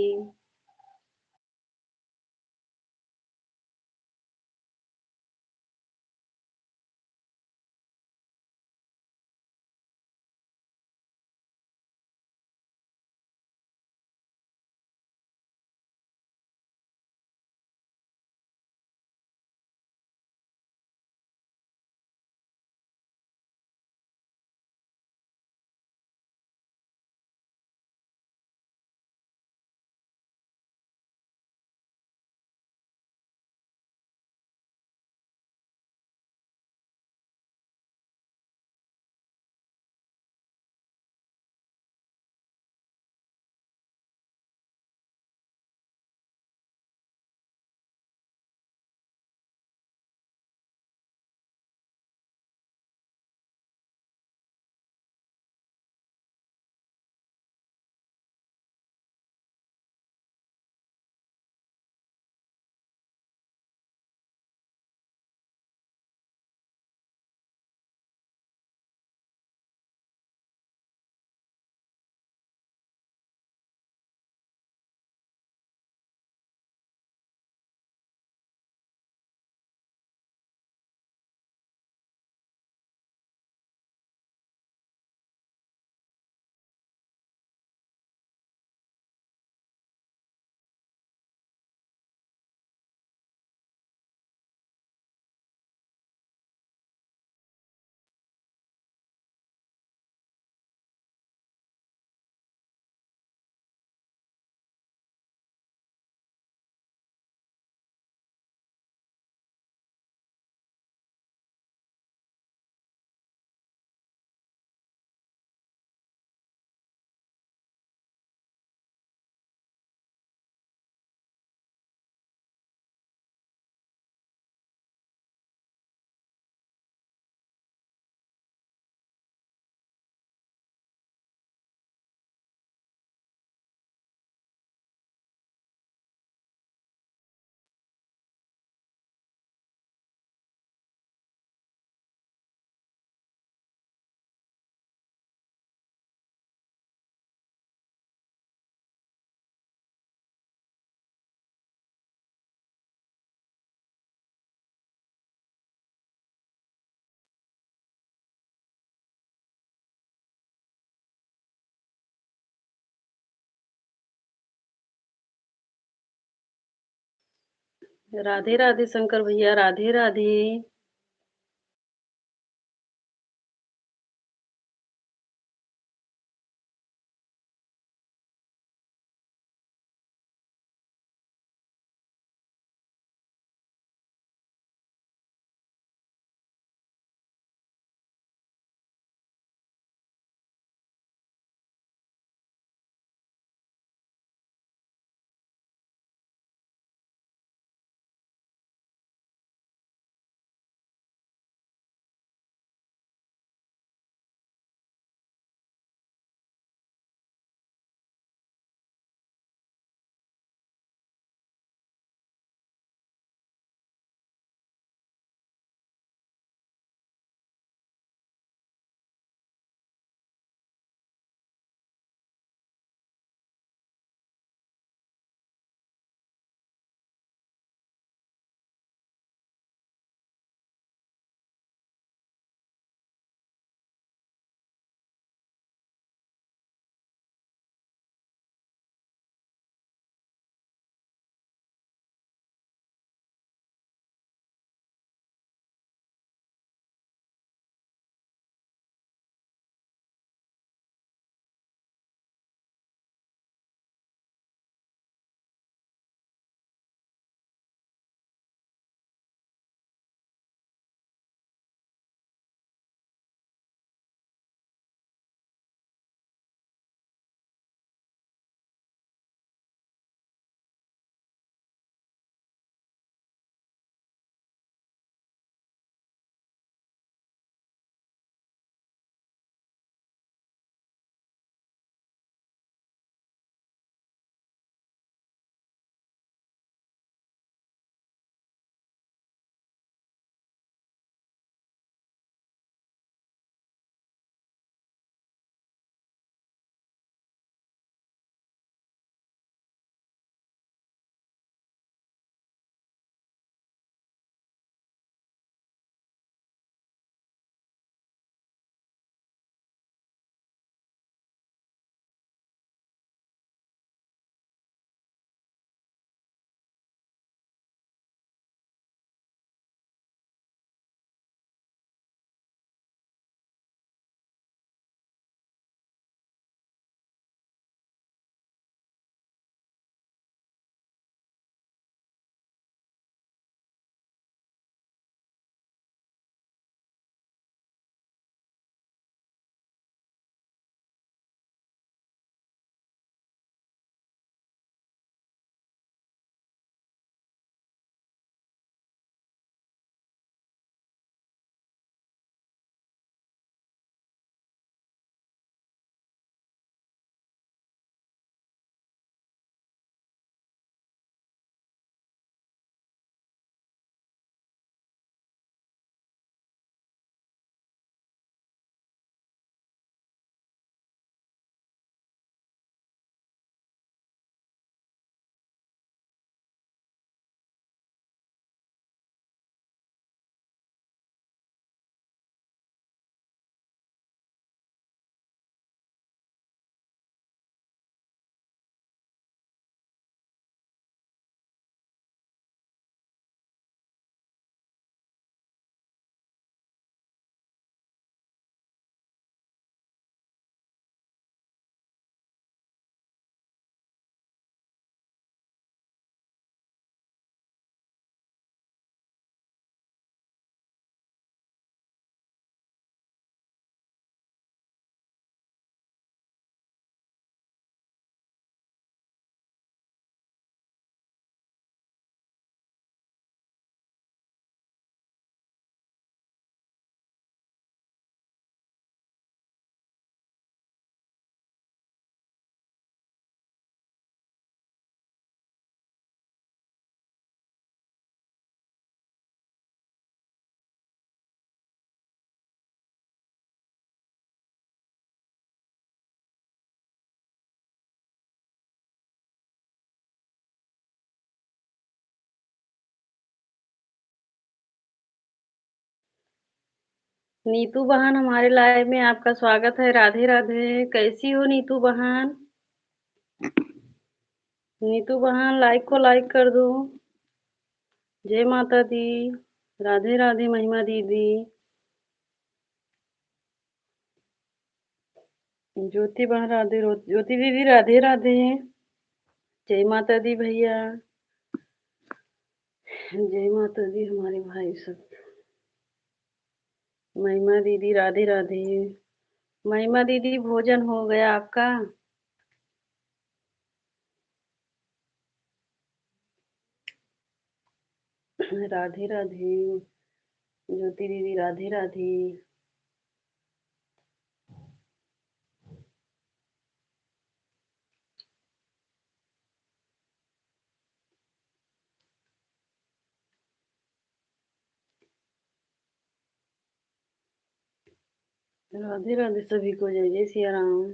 राधे राधे शंकर भैया, राधे राधे। नीतू बहन हमारे लाइव में आपका स्वागत है। राधे राधे। कैसी हो नीतू बहन? नीतू बहन लाइक को लाइक कर दो। जय माता दी। राधे राधे महिमा दीदी। ज्योति बहन ज्योति दीदी राधे राधे। जय माता दी भैया। जय माता दी हमारे भाई सब। महिमा दीदी राधे राधे। महिमा दीदी भोजन हो गया आपका? राधे राधे। ज्योति दीदी राधे राधे। राधे राधे सभी को। जय जय सिया राम।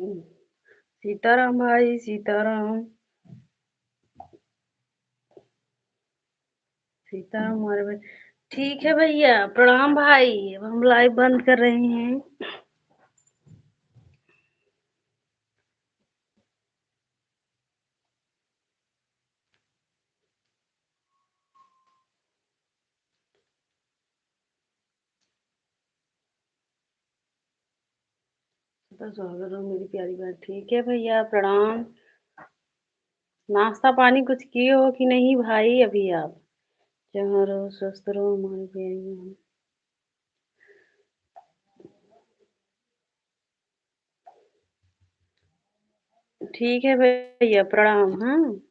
सीताराम भाई, सीताराम। सीताराम हमारे भाई। ठीक है भैया, प्रणाम भाई। अब हम लाइव बंद कर रहे हैं। तो स्वागत हो मेरी प्यारी बहन। ठीक है भैया, प्रणाम। नाश्ता पानी कुछ किए हो कि नहीं भाई अभी आप? जहाँ रहो स्वस्थ रहो हमारी प्यारी बहन। ठीक है भैया, प्रणाम। हाँ।